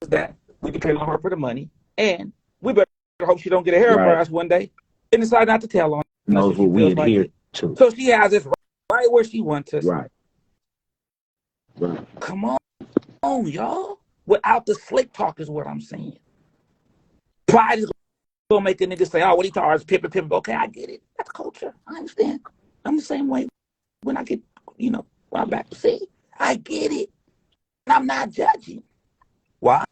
that we depend on her for the money, and we better hope she don't get a hair up her ass one day and decide not to tell on us Knows if she what we feels like adhere it. to. So she has us right where she wants us. Right. Come on, y'all. Without the slick talk is what I'm saying. Pride is gonna make a nigga say, "Oh, what he talking? Pimping." Okay, I get it. That's culture. I understand. I'm the same way when I get, when I'm back to see. I get it. I'm not judging. Why?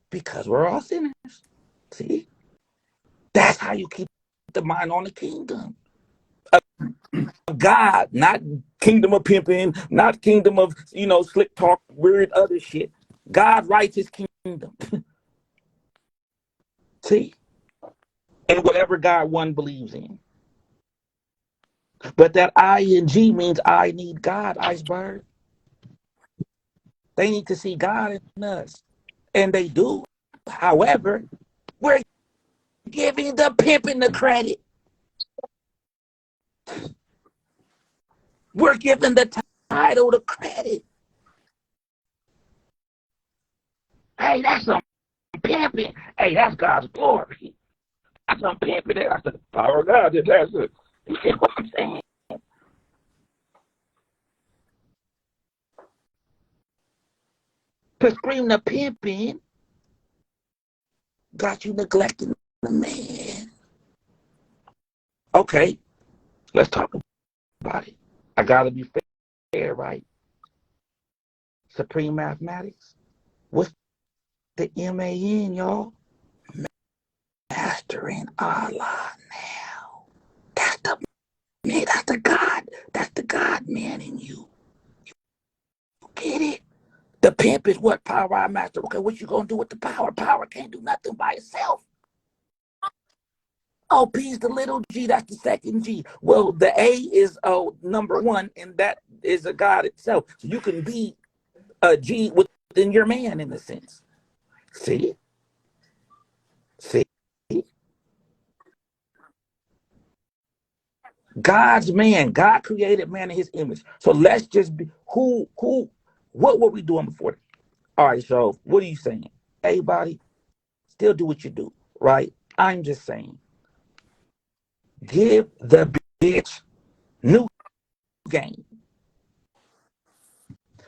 Because we're all sinners. See? That's how you keep the mind on the kingdom. God, not kingdom of pimping, not kingdom of, slick talk, weird other shit. God writes his kingdom. See? And whatever God one believes in. But that ING means I need God, Iceberg. They need to see God in us. And they do. However, we're giving the pimping the credit. We're giving the title the credit. Hey, that's some pimping. Hey, that's God's glory. That's some pimping. That's the power of God. That's it. You see what I'm saying? To scream the pimping got you neglecting the man. Okay, let's talk about it. I gotta be fair, right? Supreme mathematics. What's the MAN, y'all? Mastering Allah now. That's the man. That's the God. That's the God man in you. You get it? The pimp is what? Power I master. Okay, what you gonna do with the power? Power can't do nothing by itself. Oh, P's the little G, that's the second G. Well, the A is number one, and that is a God itself. So you can be a G within your man in a sense. See? See? God's man. God created man in his image. So let's just be what were we doing before? All right, so what are you saying? Everybody, still do what you do, right? I'm just saying. Give the bitch new game.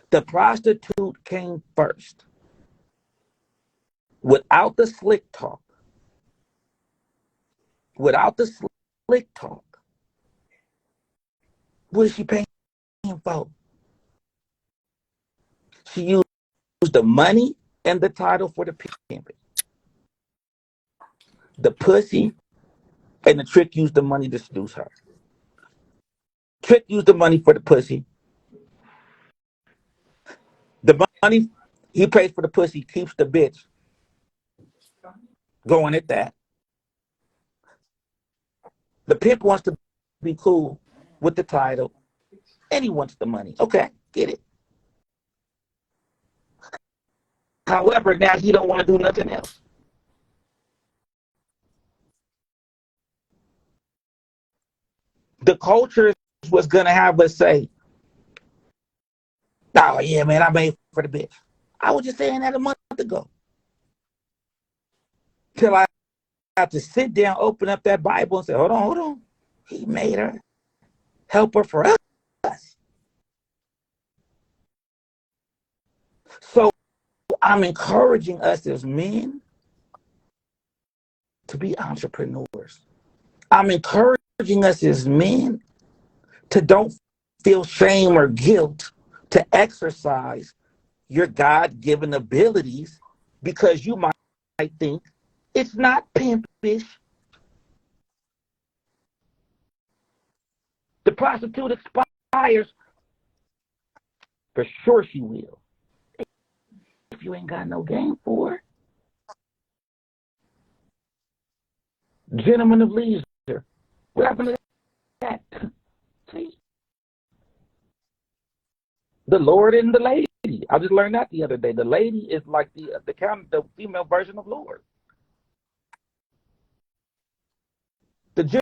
The prostitute came first. Without the slick talk. Without the slick talk. What is she paying for? She used the money and the title for the pimping. The pussy and the trick used the money to seduce her. Trick used the money for the pussy. The money he pays for the pussy keeps the bitch going at that. The pimp wants to be cool with the title, and he wants the money. Okay, get it. However, now he don't want to do nothing else. The culture was gonna have us say, "Oh yeah, man, I made for the bitch." I was just saying that a month ago. till I have to sit down, open up that Bible, and say, hold on, hold on. He made her helper for us. So I'm encouraging us as men to be entrepreneurs. I'm encouraging us as men to don't feel shame or guilt to exercise your God-given abilities because you might think it's not pimpish. The prostitute expires, for sure she will. If you ain't got no game for her. Gentlemen of leisure. What happened to that? See? The Lord and the lady. I just learned that the other day. The lady is like the female version of Lord. The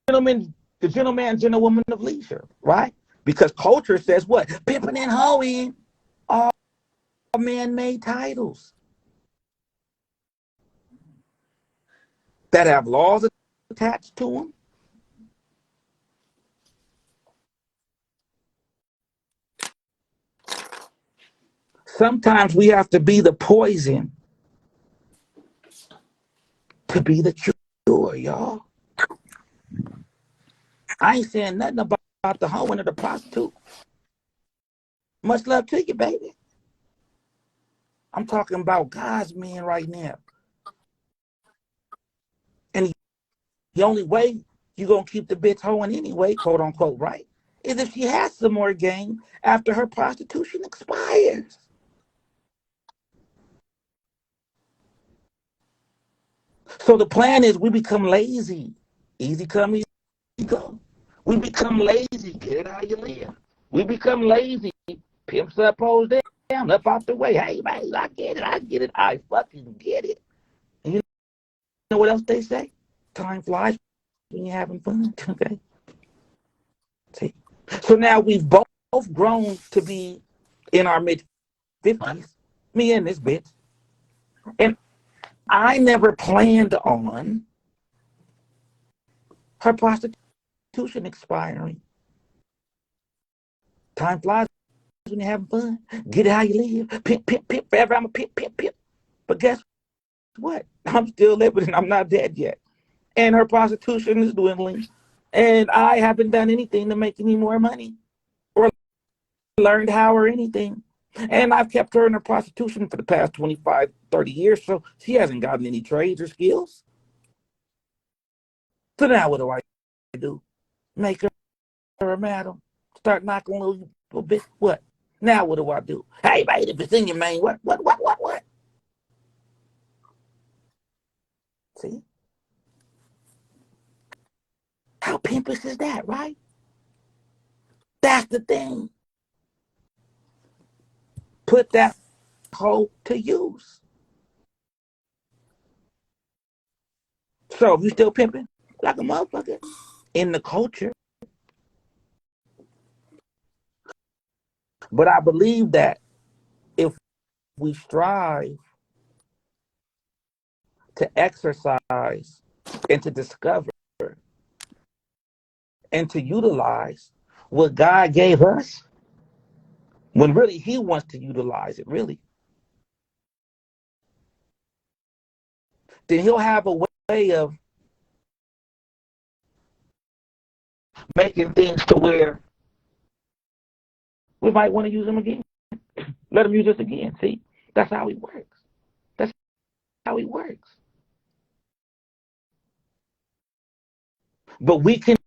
gentleman, the gentleman, gentlewoman of leisure, right? Because culture says what? Pimping and hoeing, all man-made titles that have laws attached to them. Sometimes we have to be the poison to be the cure, y'all. I ain't saying nothing about the hoeing or the prostitute. Much love to you, baby. I'm talking about God's men right now. And the only way you're going to keep the bitch hoeing anyway, quote unquote, right, is if she has some more game after her prostitution expires. So the plan is we become lazy. Easy come, easy go. We become lazy. Get it how you live. We become lazy. Pimps up, hoes down, up out the way. Hey, man, I get it. I get it. I fucking get it. And you know what else they say? Time flies when you're having fun. Okay. See? So now we've both grown to be in our mid-50s, me and this bitch. And I never planned on her prostitution expiring. Time flies when you're having fun. Get it how you live. Pimp, pimp, pimp. Forever I'm a pimp, pimp, pimp. But guess what? I'm still living and I'm not dead yet. And her prostitution is dwindling. And I haven't done anything to make any more money or learned how or anything. And I've kept her in her prostitution for the past 25, 30 years. So she hasn't gotten any trades or skills. So now what do? Make her a madam. Start knocking a little bit. What? Now what do? Hey, baby, if it's in your main, what? See? How pimpish is that, right? That's the thing. Put that hoe to use. So if you still pimping like a motherfucker in the culture. But I believe that if we strive to exercise and to discover and to utilize what God gave us, when really he wants to utilize it, really, then he'll have a way of making things to where we might want to use them again. Let him use us again. See, that's how he works. That's how he works. But we can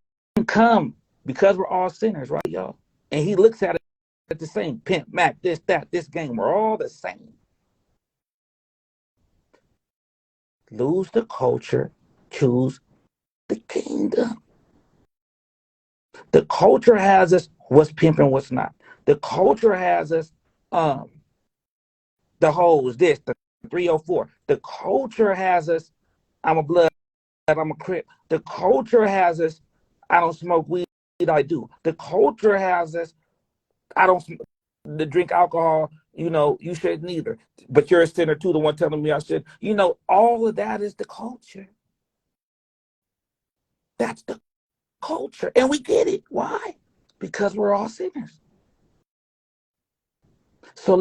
come because we're all sinners, right, y'all? And he looks at it the same. Pimp, Mac, this, that, this game. We're all the same. Lose the culture, choose the kingdom. The culture has us what's pimping, what's not. The culture has us the hoes, this, the 304. The culture has us, I'm a blood, I'm a crip. The culture has us, I don't smoke weed, I do. The culture has us, I don't drink alcohol, You shouldn't either. But you're a sinner too, the one telling me I should. All of that is the culture. That's the culture. And we get it. Why? Because we're all sinners. So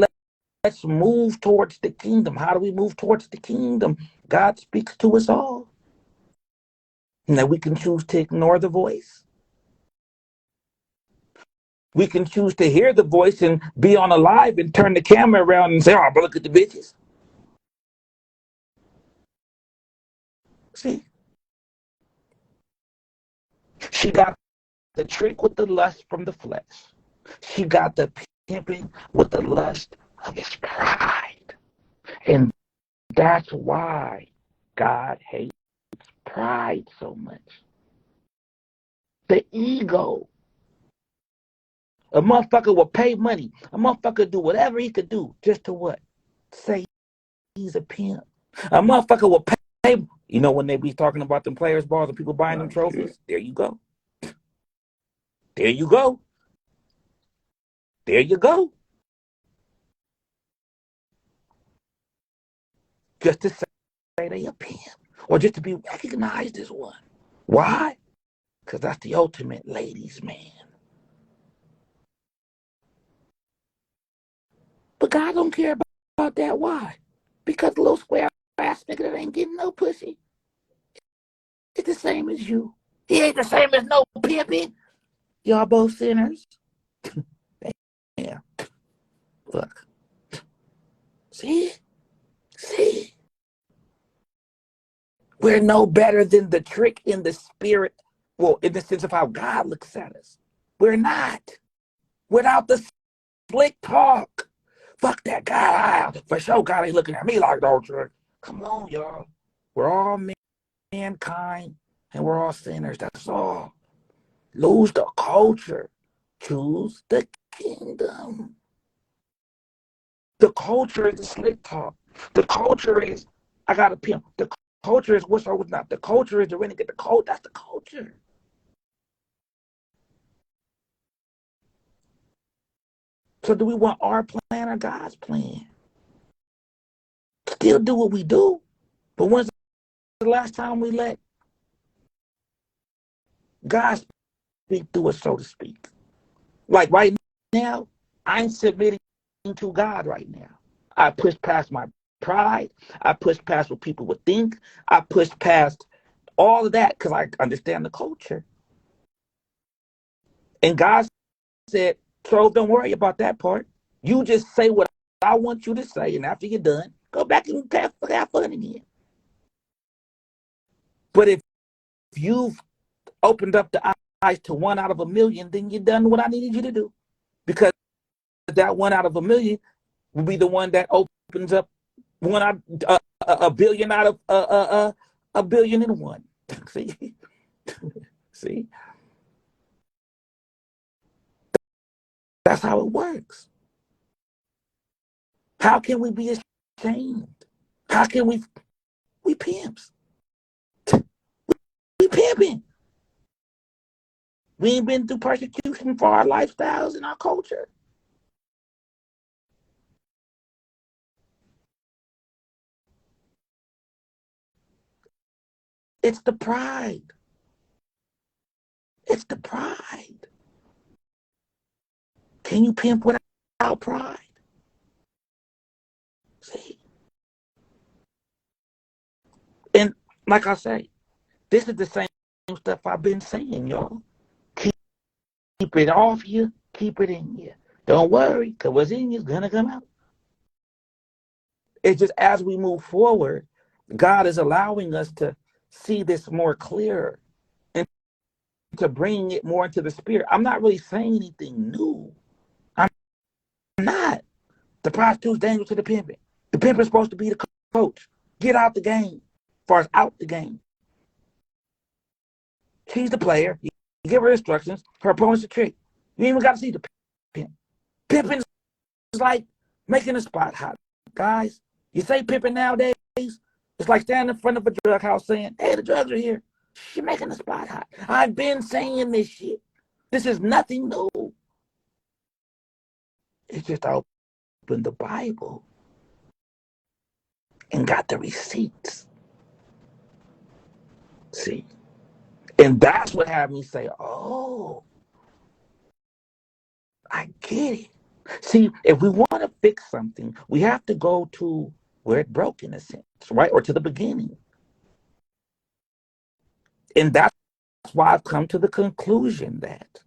let's move towards the kingdom. How do we move towards the kingdom? God speaks to us all. Now we can choose to ignore the voice. We can choose to hear the voice and be on a live and turn the camera around and say, oh, but look at the bitches. See? She got the trick with the lust from the flesh. She got the pimping with the lust of his pride. And that's why God hates pride so much. The ego. A motherfucker will pay money. A motherfucker do whatever he could do just to what? Say he's a pimp. A motherfucker will pay. When they be talking about them players' balls and people buying them trophies? There you go. There you go. There you go. Just to say they a pimp. Or just to be recognized as one. Why? Because that's the ultimate ladies' man. But God don't care about that. Why? Because the little square ass nigga that ain't getting no pussy. It's the same as you. He ain't the same as no pimping. Y'all both sinners. Yeah. Look. See? We're no better than the trick in the spirit. Well, in the sense of how God looks at us. We're not. Without the slick talk. Fuck that guy. For sure, God ain't looking at me like no trick. Come on, y'all. We're all mankind and we're all sinners. That's all. Lose the culture. Choose the kingdom. The culture is the slick talk. The culture is, I got a pimp. The culture is what's or what's not. The culture is the renegade. The code, that's the culture. So do we want our plan or God's plan? Still do what we do. But when's the last time we let God speak through us, so to speak? Like right now, I'm submitting to God right now. I push past my pride. I push past what people would think. I push past all of that because I understand the culture. And God said, Trove, don't worry about that part. You just say what I want you to say, and after you're done, go back and have fun again. But if you've opened up the eyes to 1 out of a million, then you've done what I needed you to do. Because that 1 out of a million will be the one that opens up a billion out of a billion and one. See? See? That's how it works. How can we be ashamed? How can we pimps? We pimping. We ain't been through persecution for our lifestyles and our culture. It's the pride. It's the pride. Can you pimp without pride? See? And like I say, this is the same stuff I've been saying, y'all. Keep it off you. Keep it in you. Don't worry, because what's in you is going to come out. It's just as we move forward, God is allowing us to see this more clear and to bring it more into the spirit. I'm not really saying anything new. I'm not. The prostitute's dangerous to the pimping. The pimp is supposed to be the coach. Get out the game. As far as out the game. She's the player. You give her instructions. Her opponent's the trick. You ain't even got to see the pimp. Pimping is like making a spot hot. Guys, you say pimping nowadays, it's like standing in front of a drug house saying, hey, the drugs are here. She's making the spot hot. I've been saying this shit. This is nothing new. It's just the Bible and got the receipts. See? And that's what had me say, oh, I get it. See, if we want to fix something, we have to go to where it broke in a sense, right? Or to the beginning. And that's why I've come to the conclusion that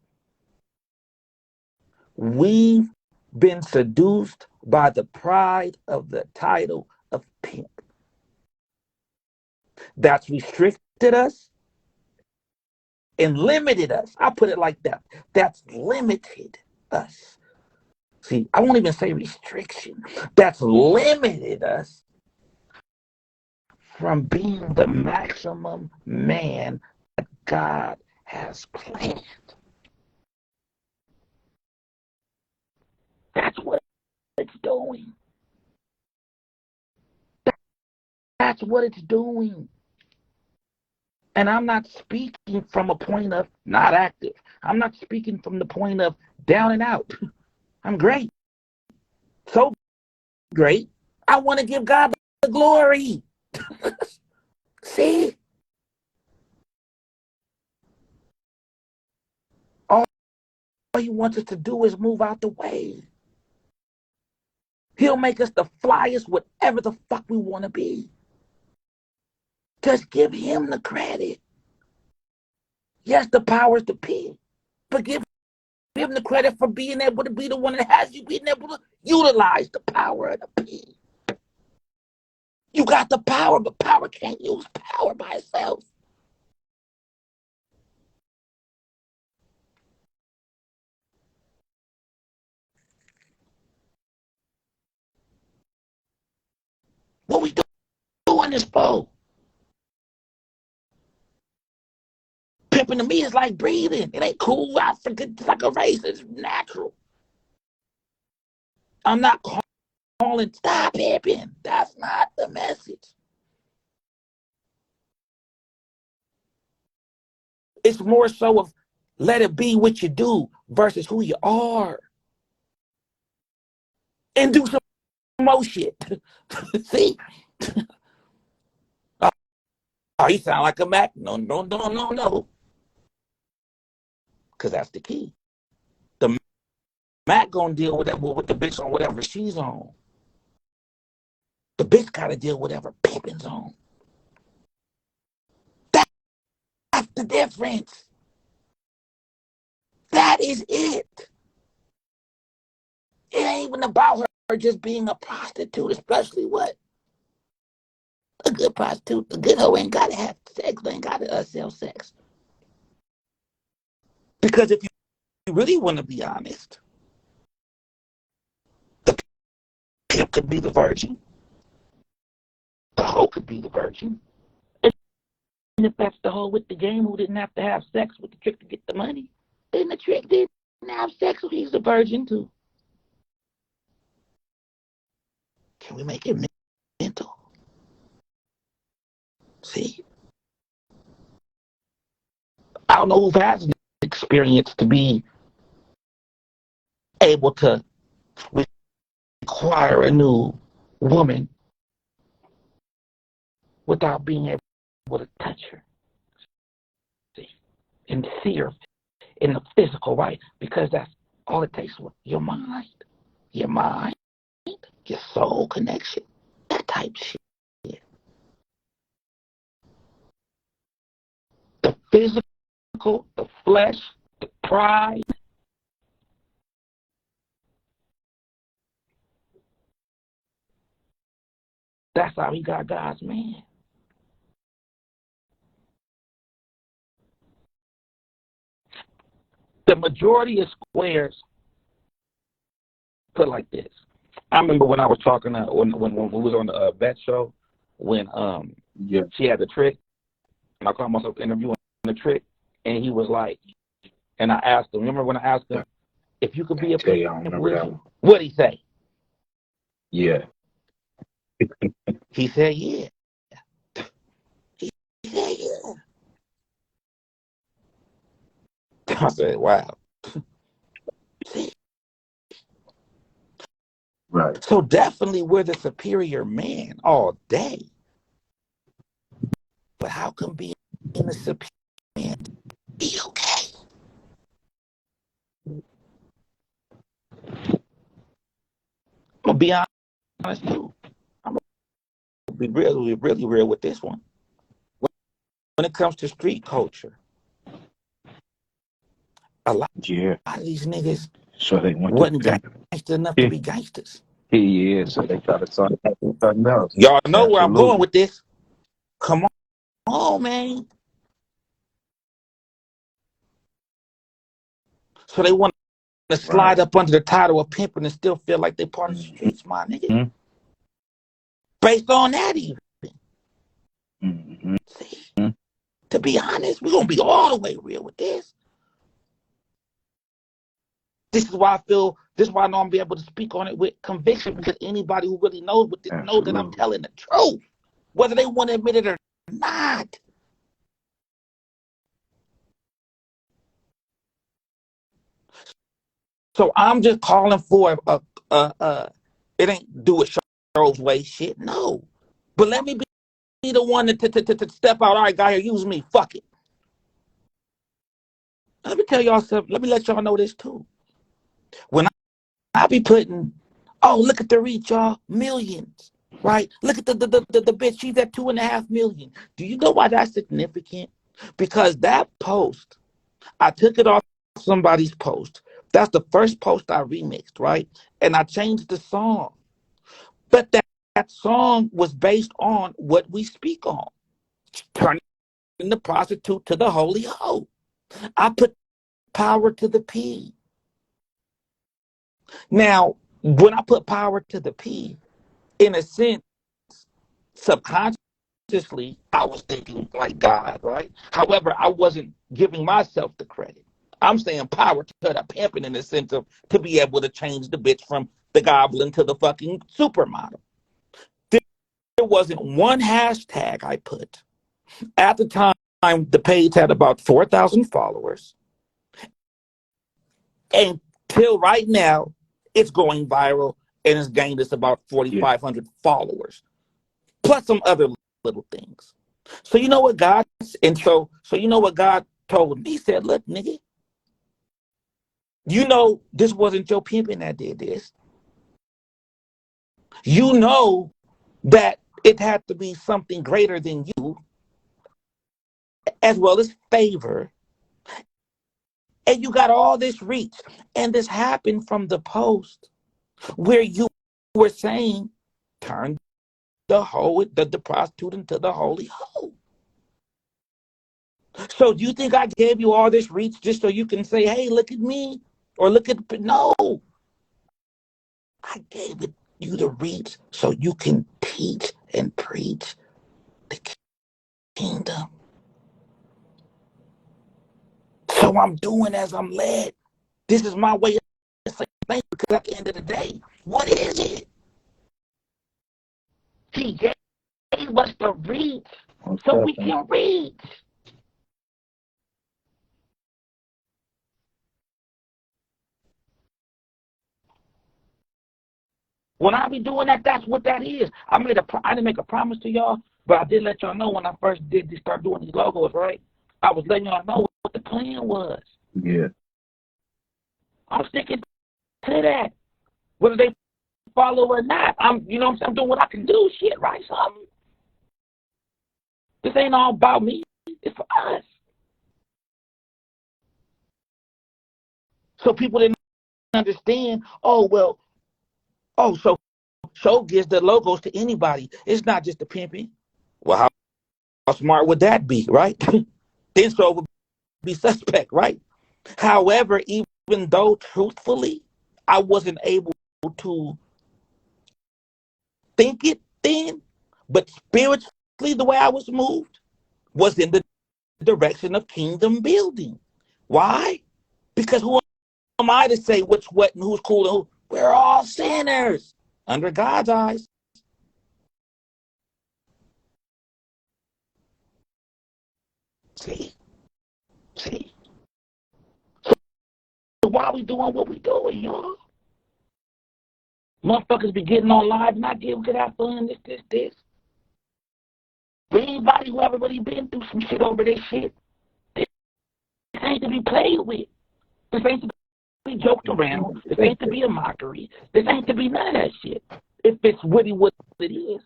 we've been seduced by the pride of the title of pimp. That's restricted us and limited us. I'll put it like that. That's limited us. See, I won't even say restriction. That's limited us from being the maximum man that God has planned. That's what it's doing. That's what it's doing. And I'm not speaking from a point of not active. I'm not speaking from the point of down and out. I'm great. So great. I want to give God the glory. See? All he wants us to do is move out the way. He'll make us the flyest, whatever the fuck we want to be. Just give him the credit. Yes, the power's the P, but give him the credit for being able to be the one that has you being able to utilize the power of the P. You got the power, but power can't use power by itself. What we doing this for? Pimping to me is like breathing. It ain't cool. I forget it's like a race. It's natural. I'm not calling stop pimping. That's not the message. It's more so of let it be what you do versus who you are. And do some more shit. See? Oh, you sound like a Mac. No. Because that's the key. The Mac gonna deal with that with the bitch on whatever she's on. The bitch gotta deal with whatever Pippin's on. That's the difference. That is it. It ain't even about her just being a prostitute, especially what? A good prostitute, a good hoe ain't gotta have sex, they ain't gotta sell sex. Because if you really want to be honest, the pimp could be the virgin, the hoe could be the virgin. And if that's the hoe with the game who didn't have to have sex with the trick to get the money, then the trick didn't have sex, so he's a virgin too. Can we make it mental? See? I don't know who has the experience to be able to require a new woman without being able to touch her. See? And see her in the physical, right? Because that's all it takes with your mind, your soul connection, that type of shit. The physical, the flesh, the pride. That's how he got God's man. The majority of squares put like this. I remember when I was talking when we was on the vet show when she had the trick, and I called myself interviewing the trick, and he was like, and I asked him. Remember when I asked him if you could be a pimp, what'd he say? Yeah. He said, yeah. He said, yeah. I said, wow. See, Right. So definitely we're the superior man all day. But how come being the superior man be okay? I'm gonna be honest too. I'm gonna be really, really real with this one. When it comes to street culture, a lot Yeah. of these niggas So they went to wasn't pimp. gangster enough to Yeah. be gangsters. He is. So they try to sign up with something else. Y'all know where I'm going Absolutely. with this. Come on, man. So they want to slide Right. up under the title of pimping and still feel like they part of the streets, my nigga. Mm-hmm. Based on that, even. Mm-hmm. See, to be honest, we're gonna be all the way real with this. This is why I feel. This is why I know I'm be able to speak on it with conviction, because anybody who really knows what this know that I'm Absolutely. telling the truth, whether they want to admit it or not. So I'm just calling for it ain't do it Charles way shit. No, but let me be the one to step out. All right, guy here, use me. Fuck it. Let me tell y'all something. Let me let y'all know this too. When I be putting, oh, look at the reach, y'all, millions, right? Look at the bitch. She's at 2.5 million. Do you know why that's significant? Because that post, I took it off somebody's post. That's the first post I remixed, right? And I changed the song. But that song was based on what we speak on, turning the prostitute to the holy hoe. I put power to the P. Now, when I put power to the P, in a sense, subconsciously, I was thinking like God, right? However, I wasn't giving myself the credit. I'm saying power to the pimping in the sense of to be able to change the bitch from the goblin to the fucking supermodel. There wasn't one hashtag I put. At the time, the page had about 4,000 followers. Until right now, it's going viral and it's gained us about Yeah. 4,500 followers, plus some other little things. So you know what God so you know what God told me? He said, "Look, nigga, you know this wasn't your pimping that did this. You know that it had to be something greater than you, as well as favor, and you got all this reach, and this happened from the post where you were saying, turn the prostitute into the holy hoe. So do you think I gave you all this reach just so you can say, hey, look at me? Or look at no. I gave it you the reach so you can teach and preach the kingdom. So I'm doing as I'm led. This is my way of saying thank you, because at the end of the day, what is it? He gave us the reach Most so we definitely. can reach. When I be doing that, that's what that is. I didn't make a promise to y'all, but I did let y'all know when I first did start doing these logos, right? I was letting y'all know what the plan was. Yeah. I'm sticking to that, whether they follow or not. I'm doing what I can do. Shit, right? This ain't all about me. It's for us. So people didn't understand. Oh well. Oh, so show gives the logos to anybody. It's not just the pimping. Well, how smart would that be, right? Then so would be suspect, right? However, even though truthfully, I wasn't able to think it then, but spiritually, the way I was moved was in the direction of kingdom building. Why? Because who am I to say what's what and who's cool and who? We're all sinners under God's eyes. See, see. So why are we doing what we doing, y'all? Motherfuckers be getting on live and I get could have fun, this. For anybody who ever really been through some shit over this shit, this ain't to be played with. This ain't to be joked around. This ain't to be a mockery. This ain't to be none of that shit. If it's really what it is.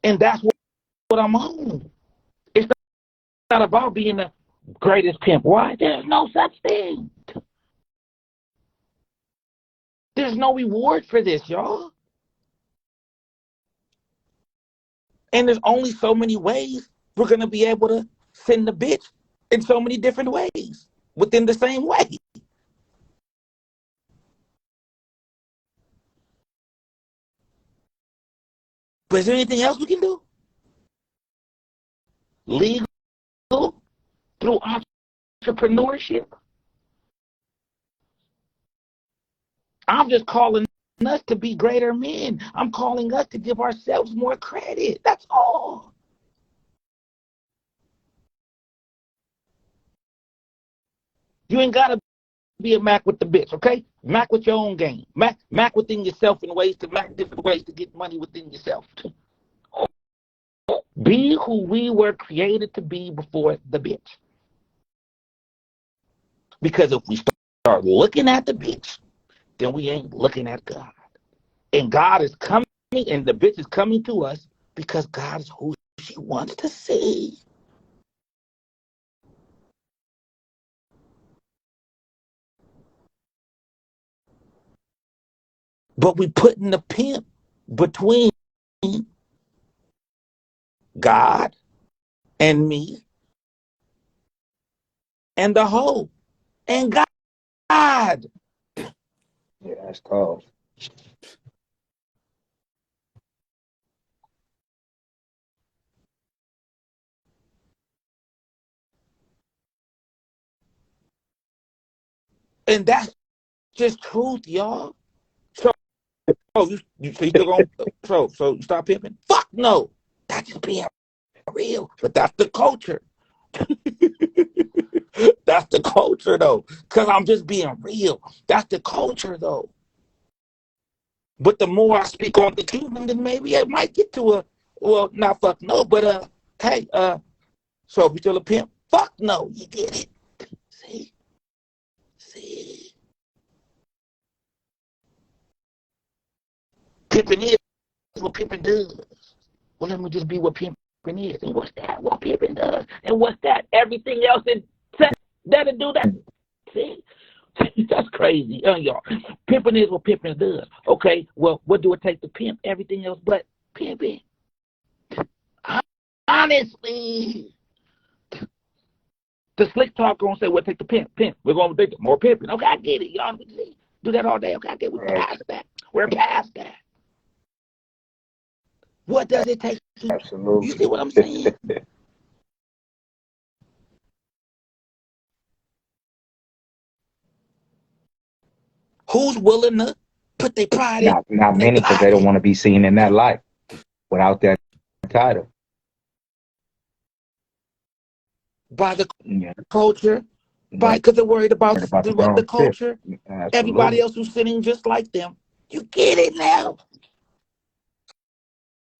And that's what I'm on. It's not about being the greatest pimp. Why? There's no such thing. There's no reward for this, y'all. And there's only so many ways we're going to be able to send the bitch in so many different ways within the same way. But is there anything else we can do? Legal, through entrepreneurship? I'm just calling us to be greater men. I'm calling us to give ourselves more credit. That's all. You ain't got to be a Mac with the bitch, okay? Mac with your own game. Mac within yourself in ways to Mac different ways to get money within yourself. Be who we were created to be before the bitch. Because if we start looking at the bitch, then we ain't looking at God. And God is coming, and the bitch is coming to us because God is who she wants to see. But we putting the pimp between God and me and the hoe and God. Yeah, that's tough. And that's just truth, y'all. So you still going so you stop pimping? Fuck no. That's just being real. But that's the culture. That's the culture though. Cause I'm just being real. That's the culture though. But the more I speak on the kingdom, then maybe I might get to a well, not fuck no, but hey, so if you still a pimp, fuck no, you get it. See, pimping is what pimping does. Well, let me just be what pimping is. And what's that? What pimping does. And what's that? Everything else that'll do that. See? That's crazy, y'all. Pimping is what pimping does. Okay, well, what do it take to pimp? Everything else but pimping. Honestly. The slick talk gonna say, well, take the pimp. We're gonna take more pimping. Okay, I get it. Y'all do that all day. Okay, I get it. We're past that. We're past that. What does it take? Absolutely. You see what I'm saying? Who's willing to put their pride in Not their many, because they don't pocket? want to be seen in that light without that title. By the Yeah. culture, Right. because they're worried about About the the wrong shit. culture, everybody Absolutely. else who's sitting just like them. You get it now.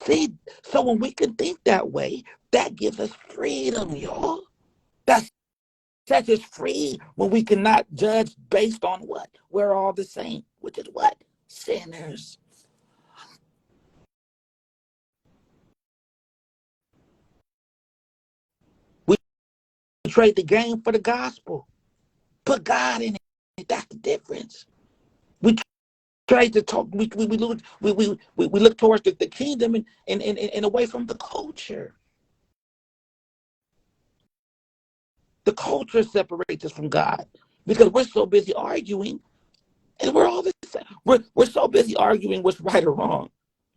See, so when we can think that way, that gives us freedom, y'all. That sets us free when we cannot judge based on what? We're all the same, which is what? Sinners. We trade the game for the gospel. Put God in it. That's the difference. We trade to talk. We look towards the kingdom and away from the culture. The culture separates us from God because we're so busy arguing, and we're all the same. We're so busy arguing what's right or wrong.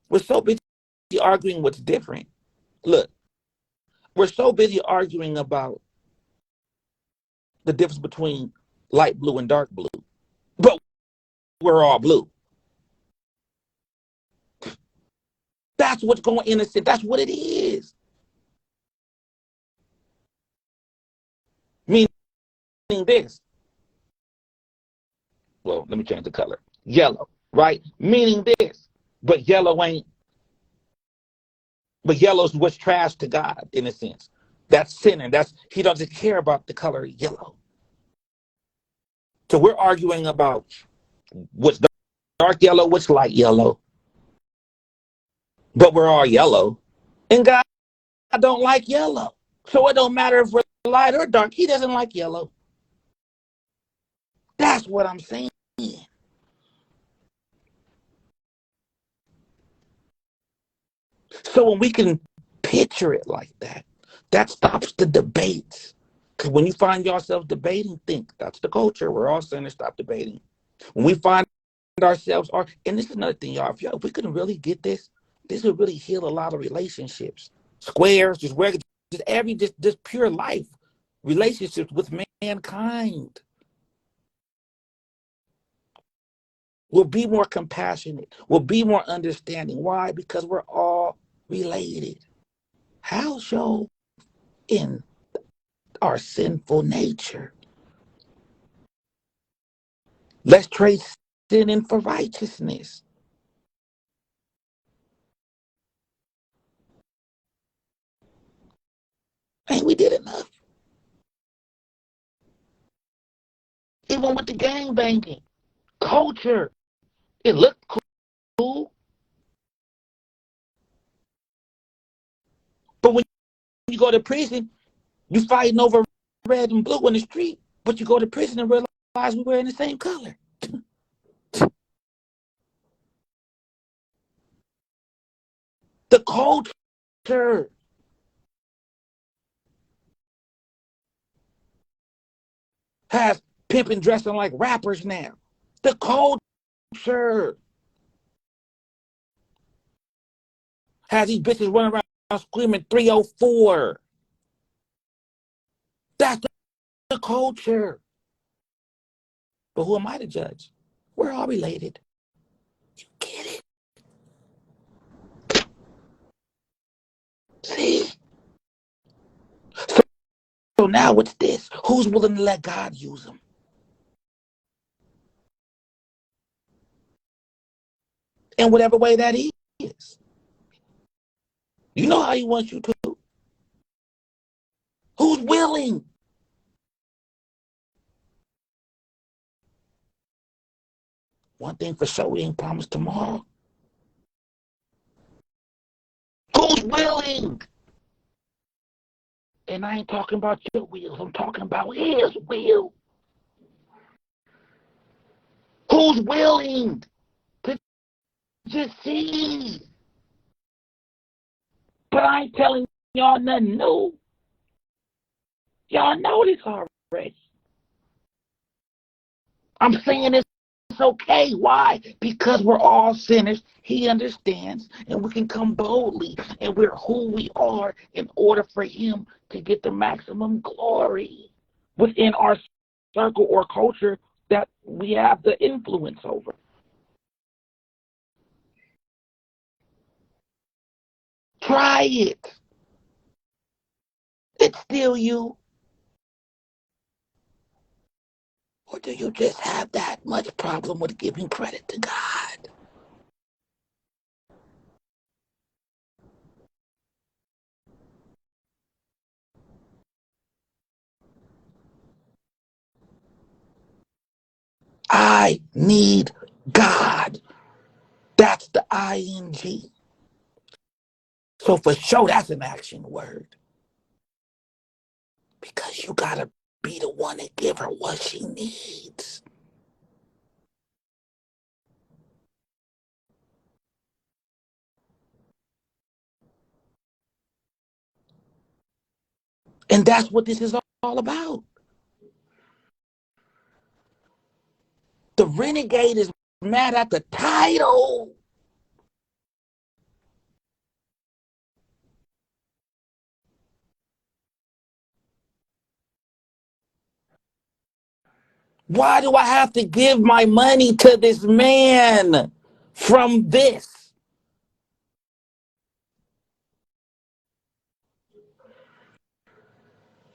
We're so busy arguing what's different. Look, we're so busy arguing about the difference between light blue and dark blue, but we're all blue. That's what's going innocent. That's what it is. this. Well, let me change the color. Yellow, right? Meaning this. But yellow ain't, but yellow's what's trash to God in a sense. That's sinning. He doesn't care about the color yellow. So we're arguing about what's dark yellow, what's light yellow. But we're all yellow. And God don't like yellow. So it don't matter if we're light or dark. He doesn't like yellow. That's what I'm saying. So when we can picture it like that, that stops the debates. Because when you find yourself debating, think that's the culture. We're all saying to stop debating. When we find ourselves, and this is another thing, y'all. If we could really get this would really heal a lot of relationships. Squares, just pure life relationships with mankind. We'll be more compassionate. We'll be more understanding. Why? Because we're all related. How so? In our sinful nature. Let's trade sin in for righteousness. Ain't we did enough? Even with the gang banging. Culture. It looked cool. But when you go to prison, you fighting over red and blue in the street. But you go to prison and realize we're wearing the same color. The culture has pimping dressing like rappers now. The culture has these bitches running around screaming 304. That's the culture. But who am I to judge? We're all related. You get it? See? So now what's this? Who's willing to let God use them? In whatever way that is. You know how he wants you to. Who's willing? One thing for sure, we ain't promised tomorrow. Who's willing? And I ain't talking about your wheels. I'm talking about his will. Who's willing to just see? But I ain't telling y'all nothing new. Y'all know this already. I'm saying it's okay. Why? Because we're all sinners. He understands, and we can come boldly, and we're who we are in order for him to get the maximum glory within our circle or culture that we have the influence over. Try it. It's still you. Or do you just have that much problem with giving credit to God? I need God. That's the ing. So for sure, that's an action word. Because you gotta be the one to give her what she needs. And that's what this is all about. The renegade is mad at the title. Why do I have to give my money to this man from this?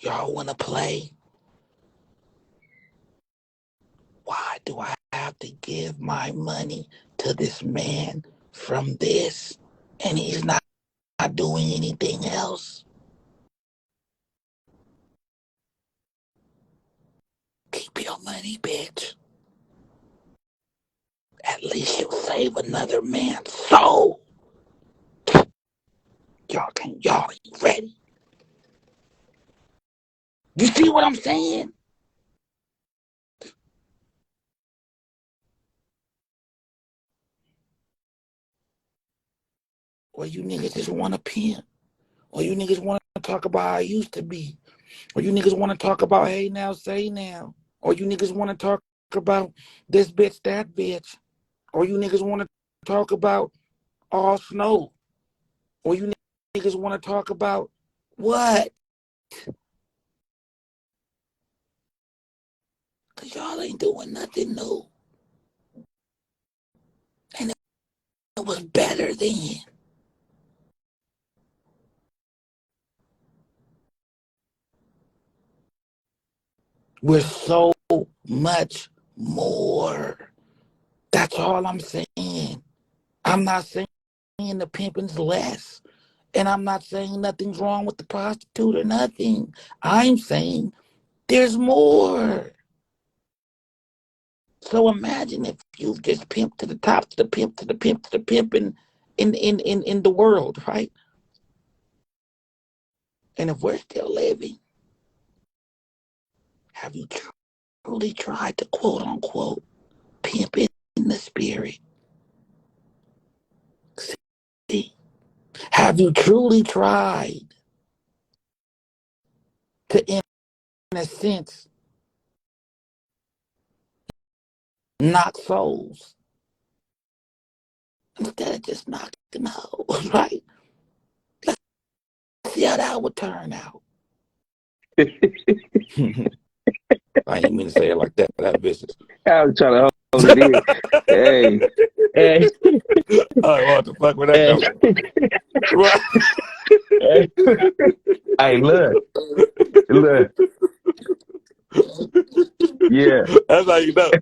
Y'all want to play? why do I have to give my money to this man from this and he's not doing anything else? Keep your money, bitch. At least you'll save another man's soul. Y'all ain't ready. You see what I'm saying? Or you niggas just want to pimp. Or you niggas want to talk about how I used to be. Or you niggas want to talk about hey now, say now. Or you niggas want to talk about this bitch, that bitch. Or you niggas want to talk about all snow. Or you niggas want to talk about what? Because y'all ain't doing nothing new. And it was better then. We're so much more. That's all I'm saying. I'm not saying the pimping's less. And I'm not saying nothing's wrong with the prostitute or nothing. I'm saying there's more. So imagine if you've just pimped to the top, to the pimp, to the pimp, to the pimp in the world, right? And if we're still living, have you truly tried to quote unquote pimp in the spirit? See? Have you truly tried to, in a sense, knock souls instead of just knocking hoes, right? Let's see how that would turn out. I didn't mean to say it like that, but that business. I was trying to hold it in. Hey. What the fuck with that? Hey, look. Yeah. That's how you know.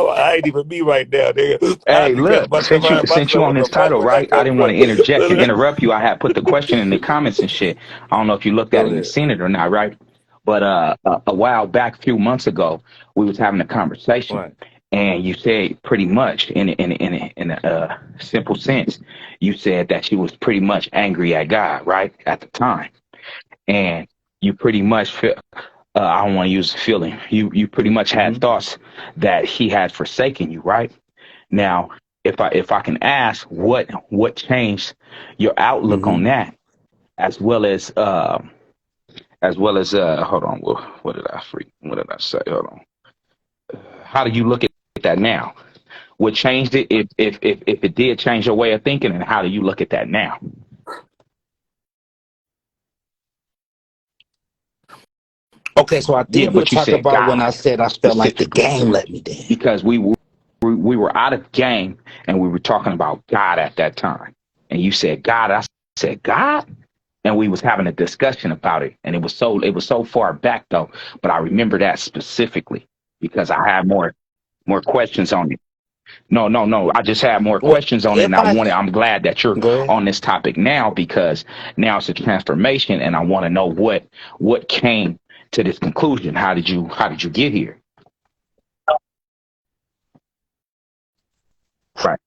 I ain't even me right now, nigga. I Hey, had to catch look, myself. since you on What this the fuck title, where that right? I come didn't want from? to interject and interrupt you. I had put the question in the comments and shit. I don't know if you looked at Go it and ahead. seen it or not, right? But a while back, a few months ago, we was having a conversation, Right. and you said pretty much in a simple sense, you said that you was pretty much angry at God, right, at the time, and you pretty much feel. I don't want to use the feeling. You pretty much had thoughts that He had forsaken you, right? Now, if I can ask, what changed your outlook on that, as well as hold on, what did I say? Hold on. How do you look at that now? What changed it? If it did change your way of thinking, and how do you look at that now? Okay, so I Yeah, think you're but you talking said about when I God said I felt like the specifically, game let me down. because we were out of game and we were talking about God at that time, and you said God. I said God. And we was having a discussion about it, and it was so far back though, but I remember that specifically because I had more questions on it. No, I just had more Well, questions on it, and if I I'm glad that you're go ahead. on this topic now, because now it's a transformation, and I want to know what came to this conclusion. How did you get here? Right.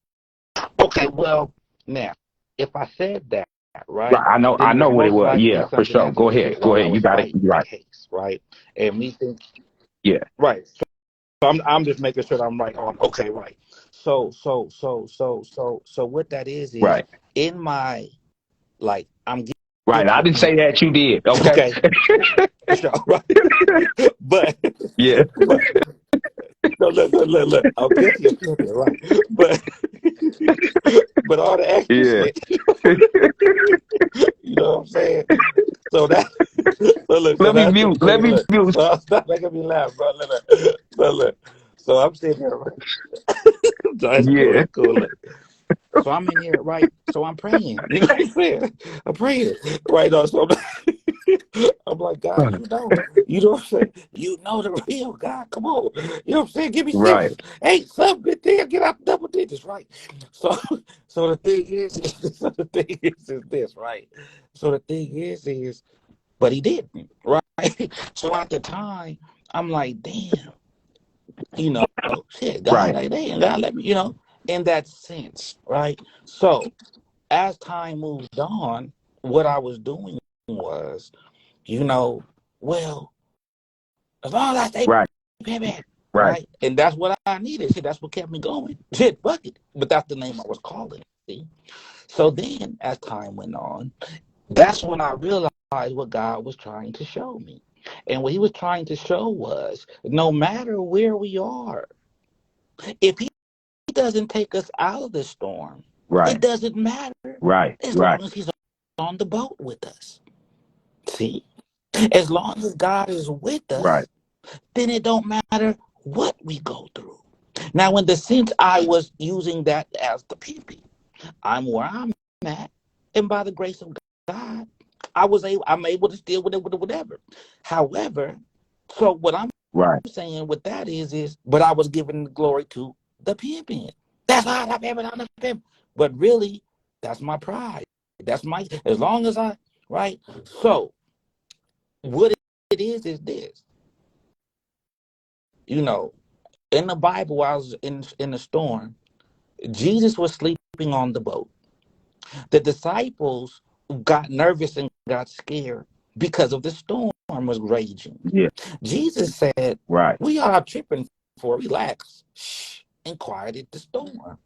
Okay, well, now, if I said that, Right. right, I then it know was what it most was. likely Yeah, for something sure. that you Go did ahead. Go while I ahead. You was got it. fighting You're the right. case, right? And me think, Yeah. right. So I'm just making sure that I'm right on. Okay, right. So what that is Right. in my like I'm Right. guilty I of didn't say pimping. that you did. Okay. Okay, for sure, right? but Yeah. but no, look. I'm guilty of pimping, right? But but all the extra Yeah. shit, you know what I'm saying? So that so Let me that's the mute. Let thing. me Look, mute. so stop making me laugh, bro. Look. So I'm sitting here, right? So it's cool. Yeah. It's cool. Look. So I'm in here, right? So I'm praying. You know what I'm saying? I'm praying, right? So I'm like, God, Right. you know what I'm saying? You know the real God. Come on. You know what I'm saying? Give me Right. 6, 8, something good there, get out double digits, right? So so the thing is, so the thing is this, right? So the thing is, but he didn't, right? So at the time, I'm like, damn, shit, God, Right. like, damn, God let me, in that sense, right? So as time moved on, what I was doing was, well, as long as I stay Right. payback, Right. right? And that's what I needed. Shit, that's what kept me going. Shit, fuck it. But that's the name I was calling it. See? So then, as time went on, that's when I realized what God was trying to show me. And what he was trying to show was no matter where we are, if he doesn't take us out of the storm, it Right. doesn't matter Right. as Right. long as he's on the boat with us. See? As long as God is with Right. us, then it don't matter what we go through. Now, in the sense I was using that as the PP, I'm where I'm at, and by the grace of God, I'm able to deal with it with whatever. However, so what I'm Right. saying with that is, but I was giving the glory to the pimping. That's how I pimp it, I'm the pimp. But really, that's my pride. That's my, as long as right? So what it is this, you know, in the Bible, I was in the storm. Jesus was sleeping on the boat. The disciples got nervous and got scared because of the storm was raging. Yeah. Jesus said, Right. "We are tripping for relax, shh, and quieted the storm."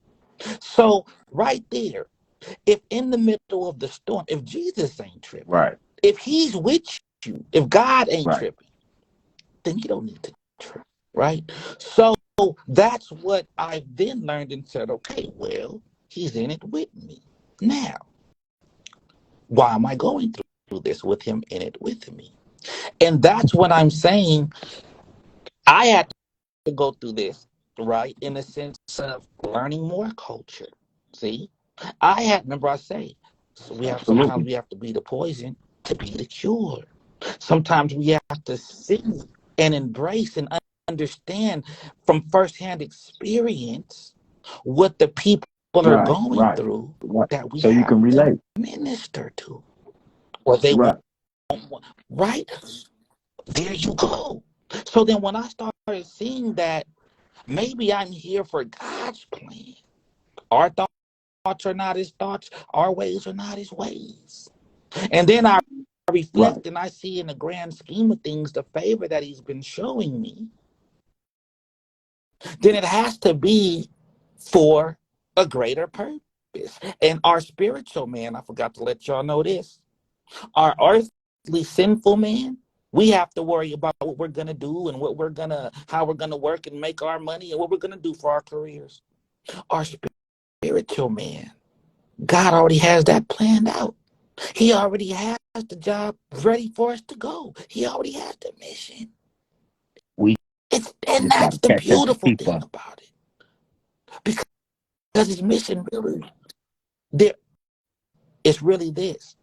So right there, if in the middle of the storm, if Jesus ain't tripping, Right. if he's with you, if God ain't Right. tripping, then you don't need to trip, right? So that's what I then learned and said, okay, well, he's in it with me. Now, why am I going through this with him in it with me? And that's what I'm saying. I had to go through this, right? In the sense of learning more culture. See? Remember I say, so sometimes Absolutely. we have to be the poison to be the cure. Sometimes we have to see and embrace and understand from firsthand experience what the people are Right. going Right. through Right. that we So you have can to relate. minister to, or they won't, Right. right? There you go. So then when I started seeing that maybe I'm here for God's plan, our thoughts are not his thoughts, our ways are not his ways. And then I Right. reflect and I see in the grand scheme of things the favor that he's been showing me, then it has to be for a greater purpose. And our spiritual man, I forgot to let y'all know this, our earthly sinful man, we have to worry about what we're gonna do and how we're gonna work and make our money and what we're gonna do for our careers. Our spiritual man, God already has that planned out. He already has the job ready for us to go. He already has the mission. We And just got that's to the catch up and beautiful keep thing up. about it. Because his mission really there it's really this.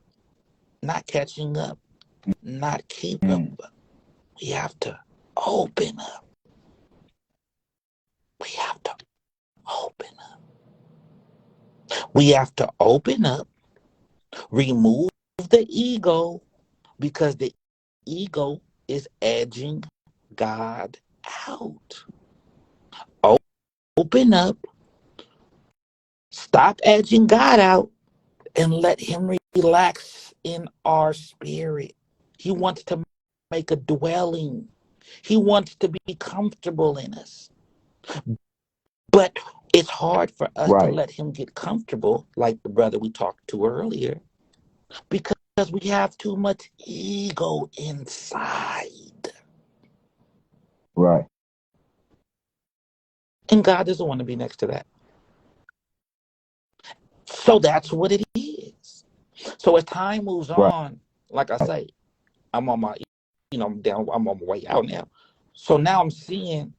Not catching up, not keep up. Mm. We have to open up. We have to open up. We have to open up, remove the ego, because the ego is edging God out. Open up, stop edging God out, and let him relax in our spirit. He wants to make a dwelling. He wants to be comfortable in us. But it's hard for us to Right. let him get comfortable, like the brother we talked to earlier, because we have too much ego inside. Right. And God doesn't want to be next to that. So that's what it is. So as time moves Right. on, like I say, I'm on my, I'm on my way out now. So now I'm seeing,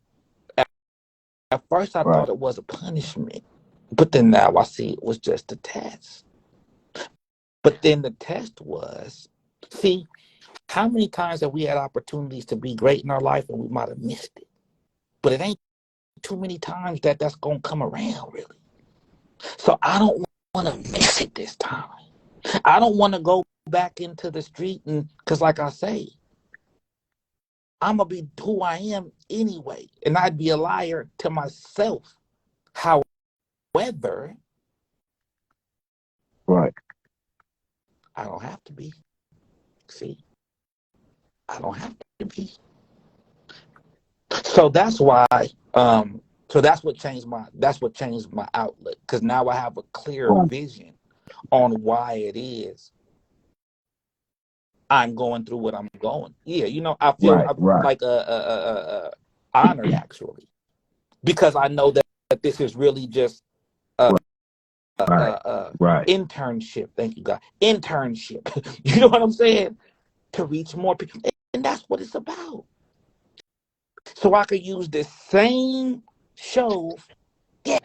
at first I Right. thought it was a punishment, but then now I see it was just a test. But then the test was, see, How many times have we had opportunities to be great in our life and we might have missed it? But it ain't too many times that that's going to come around, really. So I don't want to miss it this time. I don't want to go back into the street and, because like I say, I'm going to be who I am anyway. And I'd be a liar to myself. However, Right. I don't have to be. See, I don't have to be. So that's why, so that's what changed my outlook. Because now I have a clear vision on why it is I'm going through what I'm going. Yeah, I feel Right. like honored actually, because I know that this is really just a, Right. Right. internship. Thank you, God. Internship. You know what I'm saying? To reach more people, and that's what it's about. So I could use this same show. Yeah,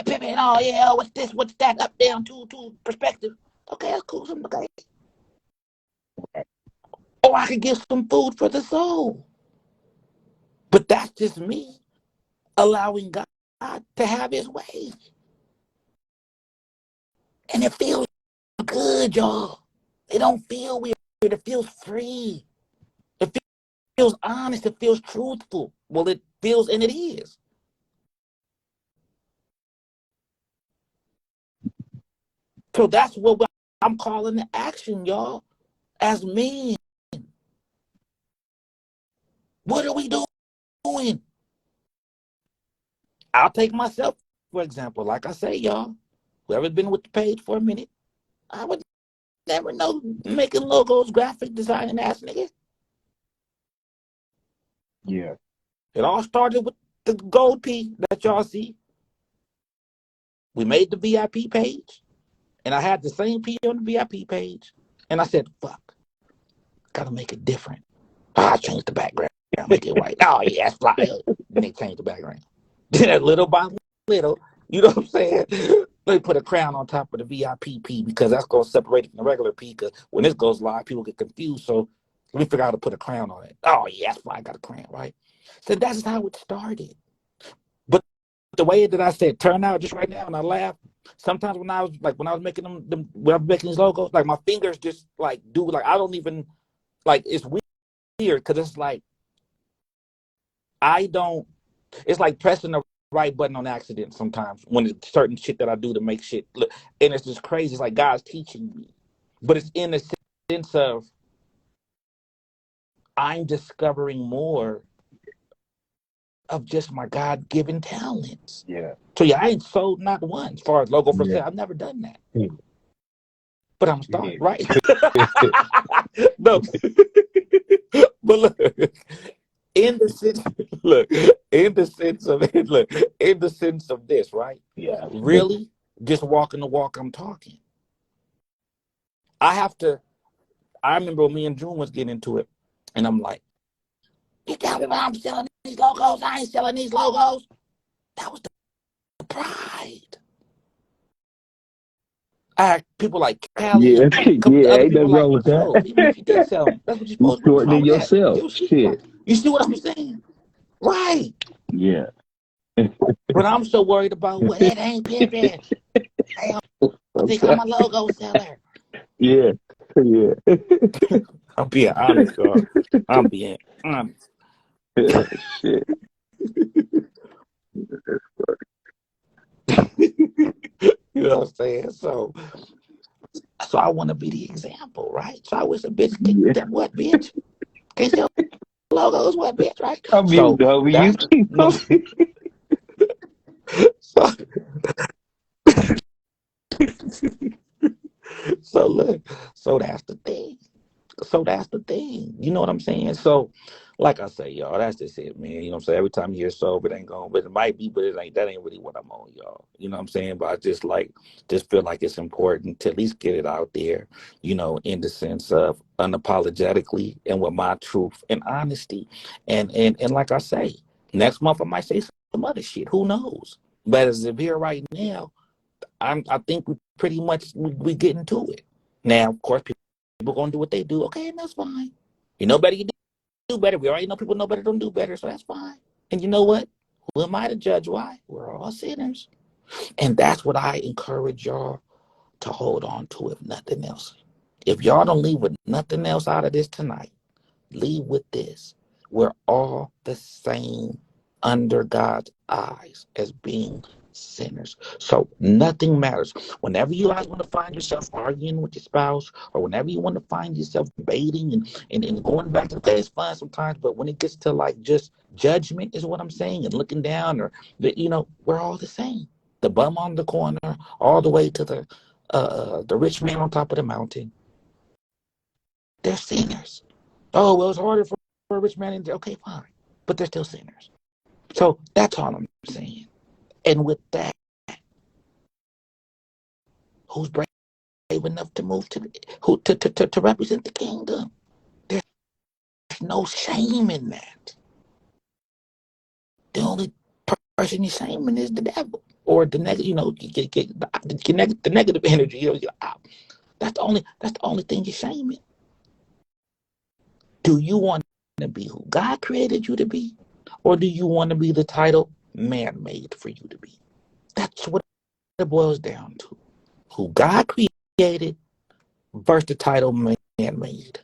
pimping. Oh yeah, what's this? What's that? Up, down, two perspective. Okay, that's cool. Okay. Or I could give some food for the soul. But that's just me allowing God to have his way. And it feels good, y'all. It don't feel weird. It feels free. It feels honest. It feels truthful. Well, it feels, and it is. So that's what I'm calling the action, y'all. As men, what are we doing? I'll take myself, for example. Like I say, y'all, whoever's been with the page for a minute, I would never know making logos, graphic design, ass nigga. Yeah. It all started with the gold P that y'all see. We made the VIP page, and I had the same P on the VIP page, and I said, "Fuck, gotta make it different." I changed the background, make it white. Oh yeah, that's fly. And they changed the background. Then little by little, you know what I'm saying? Let me put a crown on top of the VIP P because that's gonna separate it from the regular P. Because when this goes live, people get confused. So let me figure out how to put a crown on it. Oh yeah, that's why I got a crown, right? So that's how it started. But the way that I said turn out just right now, and I laugh. Sometimes when I was making when I was making these logos, like my fingers just like do like I don't even like it's weird because it's like I don't. It's like pressing the right button on accident sometimes when it's certain shit that I do to make shit look, and it's just crazy. It's like God's teaching me, but it's in the sense of I'm discovering more of just my God-given talents. Yeah. So yeah, I ain't sold not one as far as logo for Yeah. sale. I've never done that, Yeah. but I'm starting Yeah. right. No, but look, in the sense, look, in the sense of it, look, in the sense of this, right? Yeah. Really, just walking the walk I'm talking. I have to. I remember when me and June was getting into it, and I'm like, "You tell me why I'm selling these logos? I ain't selling these logos." That was the pride. I had people like Callie Yeah. and a couple Yeah. other Ain't people nothing like, wrong with "Yo, even if you did that. sell them, that's what you're You supposed to do. What's wrong shortening with that? yourself. Yo, shit. Shit. You see what I'm saying? Right. Yeah. But I'm so worried about what it ain't pimping. Hey, I'm think I'm a logo seller. Yeah. Yeah. I'm being honest, y'all. I'm being honest. Shit. You know what I'm saying? So I want to be the example, right? So I wish a bitch Yeah. that what bitch can't sell logos, what bitch, right? I'm you, So W. You that's keep no. So, so look, so that's the thing. So that's the thing. You know what I'm saying? So, like I say, y'all, that's just it, man. You know what I'm saying? Every time you hear sober, it ain't going, but it might be, but it ain't. That ain't really what I'm on, y'all. You know what I'm saying? But I just feel like it's important to at least get it out there. In the sense of unapologetically and with my truth and honesty, and like I say, next month I might say some other shit. Who knows? But as of here right now, I think we pretty much we getting to it. Now, of course, People gonna do what they do. Okay, and that's fine. You know better, you do better. We already know people know better, don't do better, so that's fine. And you know what? Who am I to judge? Why? We're all sinners. And that's what I encourage y'all to hold on to, if nothing else. If y'all don't leave with nothing else out of this tonight, leave with this. We're all the same under God's eyes as being sinners. So nothing matters. Whenever you guys want to find yourself arguing with your spouse, or whenever you want to find yourself debating and going back to the day, it's fun sometimes, but when it gets to like just judgment is what I'm saying, and looking down, or we're all the same. The bum on the corner, all the way to the rich man on top of the mountain. They're sinners. Oh, well, it's harder for a rich man. Okay, fine. But they're still sinners. So that's all I'm saying. And with that, who's brave enough to move to represent the kingdom? There's no shame in that. The only person you're shaming is the devil, or the negative. The negative energy. That's the only thing you're shaming. Do you want to be who God created you to be, or do you want to be the title man made for you to be? That's what it boils down to. Who God created versus the title man made.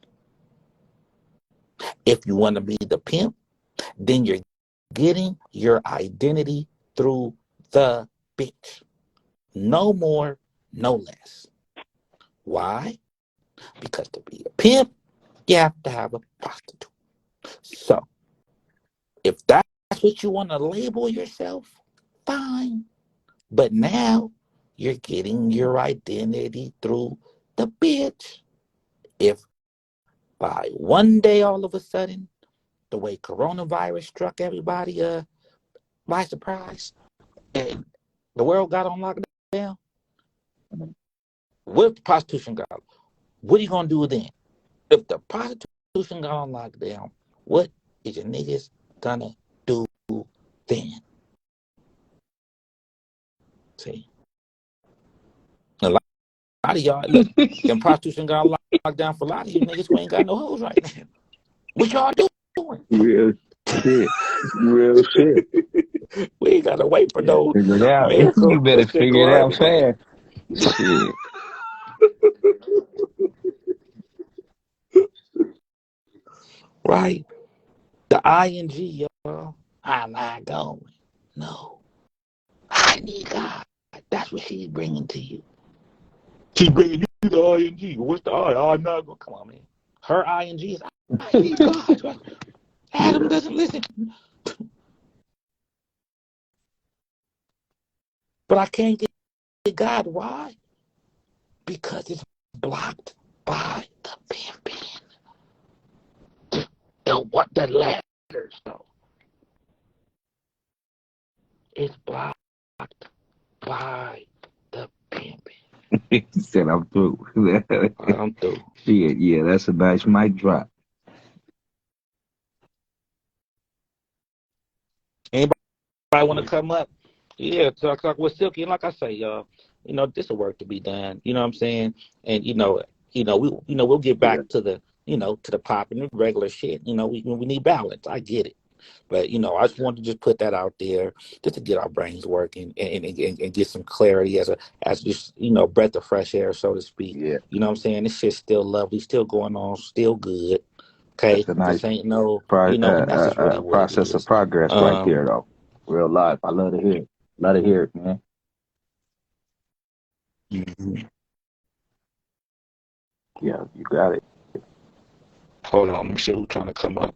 If you want to be the pimp, then you're getting your identity through the bitch. No more, no less. Why? Because to be a pimp, you have to have a prostitute. So, if that's what you want to label yourself, fine. But now you're getting your identity through the bitch. If by one day all of a sudden, the way coronavirus struck everybody by surprise, and the world got on lockdown, what if the prostitution got? What are you gonna do then? If the prostitution got on lockdown, what is your niggas gonna do then? See, a lot of y'all, look, them prostitution got on lockdown for a lot of you niggas who ain't got no hoes right now. What y'all doing? Real shit. Real shit. We ain't gotta wait for no Figure it out. miracle. You better That shit figure go it out everywhere. fast. Shit. Right? The ing, y'all. I'm not going. No. I need God. That's what she's bringing to you. She's bringing you the ing. What's the I? I'm not going. Come on, man. Her ing is I need God. Adam doesn't listen. But I can't get God. Why? Because it's blocked by the pimping. What the letters, though. It's blocked by the pimping. He said I'm through. I'm through. Shit, yeah, that's a nice mic drop. Anybody want to come up? Yeah, talk with Silky. And like I say, y'all, this is work to be done. You know what I'm saying? And we'll get back to the to the pop and the regular shit. We need balance. I get it. But I just wanted to just put that out there just to get our brains working and get some clarity as just breath of fresh air, so to speak. Yeah. You know what I'm saying? This shit's still lovely, still going on, still good. Okay, That's a nice this ain't no and that's just really what it process is. of progress right there, though. Real life. I love to hear it. Love to hear it, man. Mm-hmm. Yeah, you got it. Hold on, let me see who's trying to come up.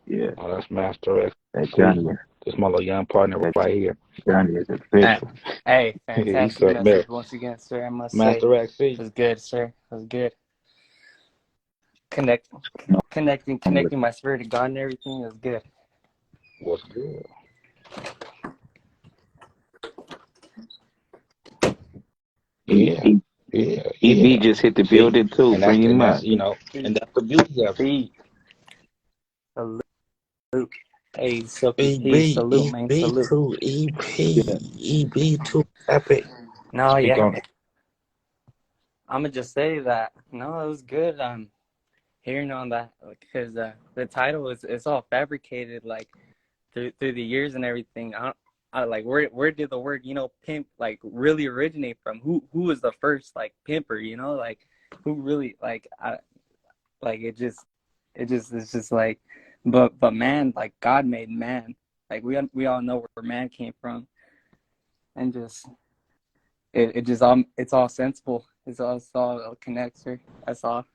Yeah. Oh, that's Master X. That Johnny, This my little young partner right here. Johnny is official. Hey, He's fantastic message once again, sir. I must Master say, X. it was good, sir. It was good. Connecting my spirit to God and everything is good. What's good? Yeah. EB just hit the building too. Bring him up. And that's the beauty of it. Salute. Hey, Silky P, salute, man, salute. EB2, epic. No, yeah. I'm gonna just say that no, it was good. Hearing on that because the title is it's all fabricated like through the years and everything. I like where did the word pimp like really originate from? Who was the first like pimper? Like who really like like it's just like but man, like God made man. Like we all know where man came from, and just it just it's all sensible. It's all connects her. That's all.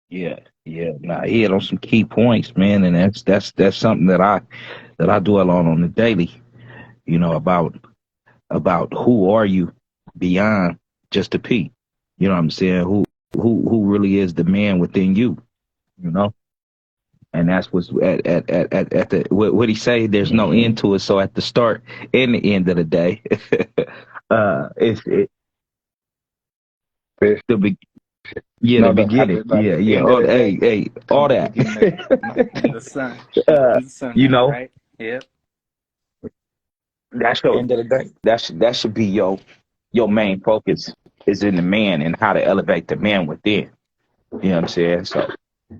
Yeah, yeah. Nah, he hit on some key points, man, and that's something that I dwell on the daily. About who are you beyond just a P. You know what I'm saying? Who really is the man within you? You know, and that's what's at the what he say. There's no end to it. So at the start and the end of the day, it's the be- yeah, the No, the at beginning. the, like Yeah, the yeah. end of Oh, the hey, day hey, all comes the that. beginning of night. And the sun, uh, and the sun, you know, right? Yep. that's The your end of the day. that should be your main focus is in the man and how to elevate the man within. You know what I'm saying? So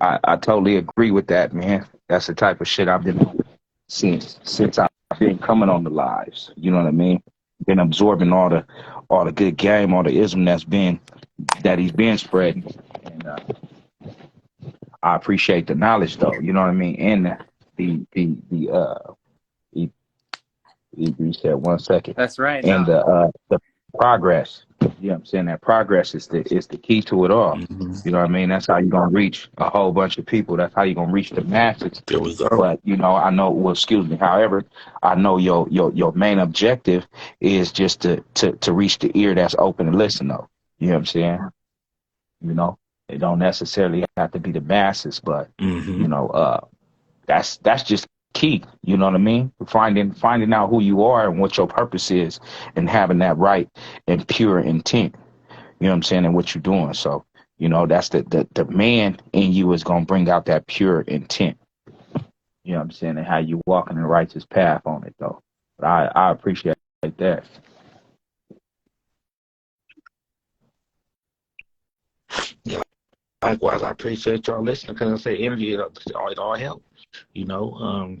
I totally agree with that, man. That's the type of shit I've been on since I've been coming on the lives. You know what I mean? Been absorbing all the good game, all the ism that he's been spreading, and I appreciate the knowledge though. You know what I mean? And he, he said 1 second, That's right. and No, the progress. You know what I'm saying? That progress is the key to it all. Mm-hmm. You know what I mean? That's how you're gonna reach a whole bunch of people. That's how you're gonna reach the masses. There we go. But I know. Well, excuse me. However, I know your main objective is just to reach the ear that's open and listen. Though, you know what I'm saying? You know, it don't necessarily have to be the masses, but Mm-hmm. you know, that's just key. You know what I mean? Finding out who you are and what your purpose is, and having that right and pure intent. You know what I'm saying? And what you're doing. So that's the man in you is gonna bring out that pure intent. You know what I'm saying? And how you walk in the righteous path on it though. But I appreciate that. Yeah, likewise, I appreciate y'all listening because I say energy, it all helps. You know,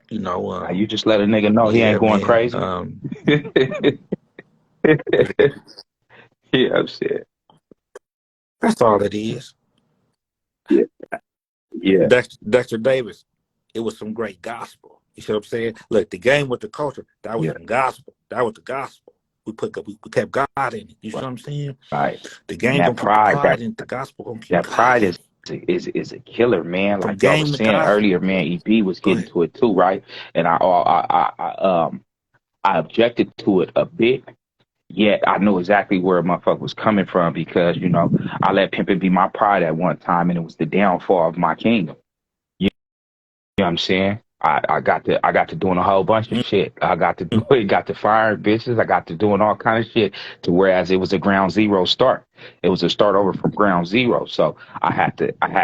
you know, Now you just let a nigga know he yeah, ain't going man. crazy. Yeah, I'm saying. That's all it is. Yeah, yeah, Dexter Davis, it was some great gospel. You see what I'm saying? Look, the game with the culture, that was yeah. some gospel. That was the gospel. We kept God in it. You see what I'm saying? Right. The And game that gonna keep the pride, pride in it. The gospel gonna keep that God pride in is it. is a killer, man. From Like y'all was game to saying earlier, gospel. man. EB was Go getting ahead. to it too, right? And I objected to it a bit. Yet I knew exactly where a motherfucker was coming from because I let pimping be my pride at one time, and it was the downfall of my kingdom. You know what I'm saying? I got to doing a whole bunch of shit. I got to do it, got to firing bitches. I got to doing all kind of shit to whereas it was a ground zero start. It was a start over from ground zero. So I had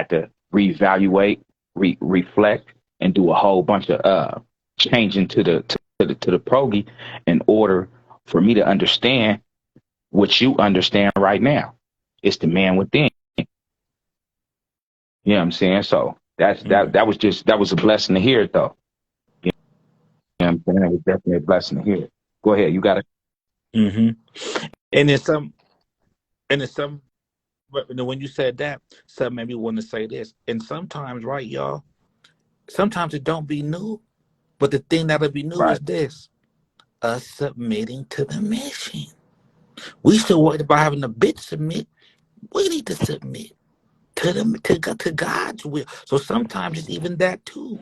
to reevaluate, reflect, and do a whole bunch of changing to the progi in order for me to understand what you understand right now. It's the man within. You know what I'm saying? So that was a blessing to hear it though. You know what I'm saying? It was definitely a blessing to hear. Go ahead. You got it. Mm-hmm. And then some. And then some. But when you said that, some made me want to say this. And sometimes, right, y'all. Sometimes it don't be new, but the thing that'll be new Right. is this: us submitting to the mission. We still worried about having the bitch submit. We need to submit to God's will. So sometimes it's even that too.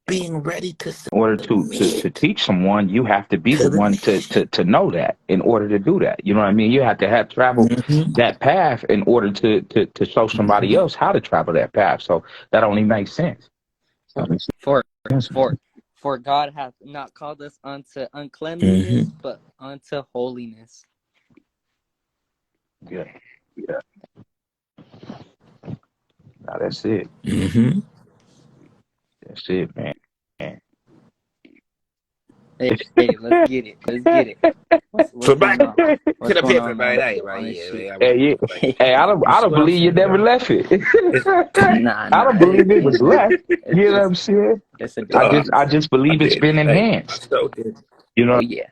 Being ready to In order to submit teach someone, you have to be to the the one to, mission. to, to know that in order to do that. You know what I mean? You have to have traveled Mm-hmm. that path in order to show somebody Mm-hmm. else how to travel that path. So that only makes sense. That makes for sense. for God hath not called us unto Mm-hmm. uncleanliness, but unto holiness. Yeah. Yeah. Now that's it. Mm-hmm. That's it, man. Hey, let's get it. Let's get it. What's So going back on? to What's the going pivot, on man. Hey, on man, this yeah, shit? man, I was Hey, yeah. like, Hey, you I see don't what I'm believe you saying, never though? left it. It's Nah, I don't nah. believe it was It's left. it's You know what just I'm saying? it's a dog. I difference. just I believe it's did. been Hey, I enhanced. so did. You know Oh what yeah.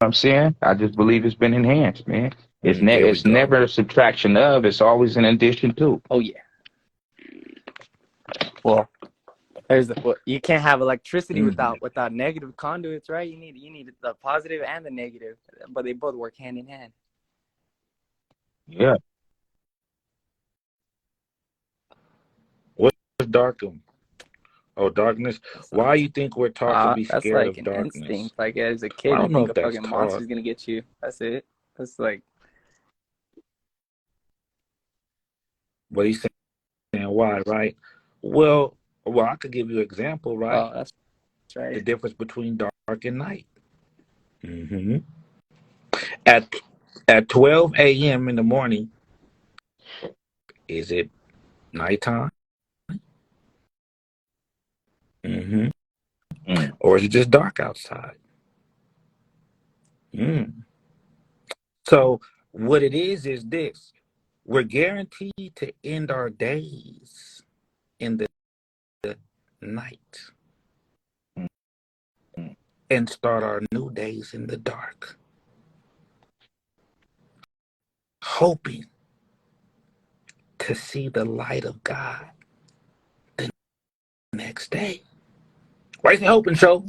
I'm saying? I just believe it's been enhanced, man. There we It's go. never a subtraction of. It's always an addition to. Oh yeah. Well, you can't have electricity Mm-hmm. without negative conduits, right? You need the positive and the negative, but they both work hand in hand. Yeah. What's darkness? Oh, darkness. That's Why you think we're taught to be that's scared like of an darkness? instinct. Like as a Well, kid, I you don't know think if a that's fucking taught, monster's gonna get you. That's it. That's like, but he's saying why, right? Well, I could give you an example, right? oh, that's The right. difference between dark and night. hmm At 12 a.m. in the morning, is it nighttime? hmm Mm. Or is it just dark outside? Mm. So what it is this: we're guaranteed to end our days in the night Mm. and start our new days in the dark, hoping to see the light of God the next day. Right? Hoping so.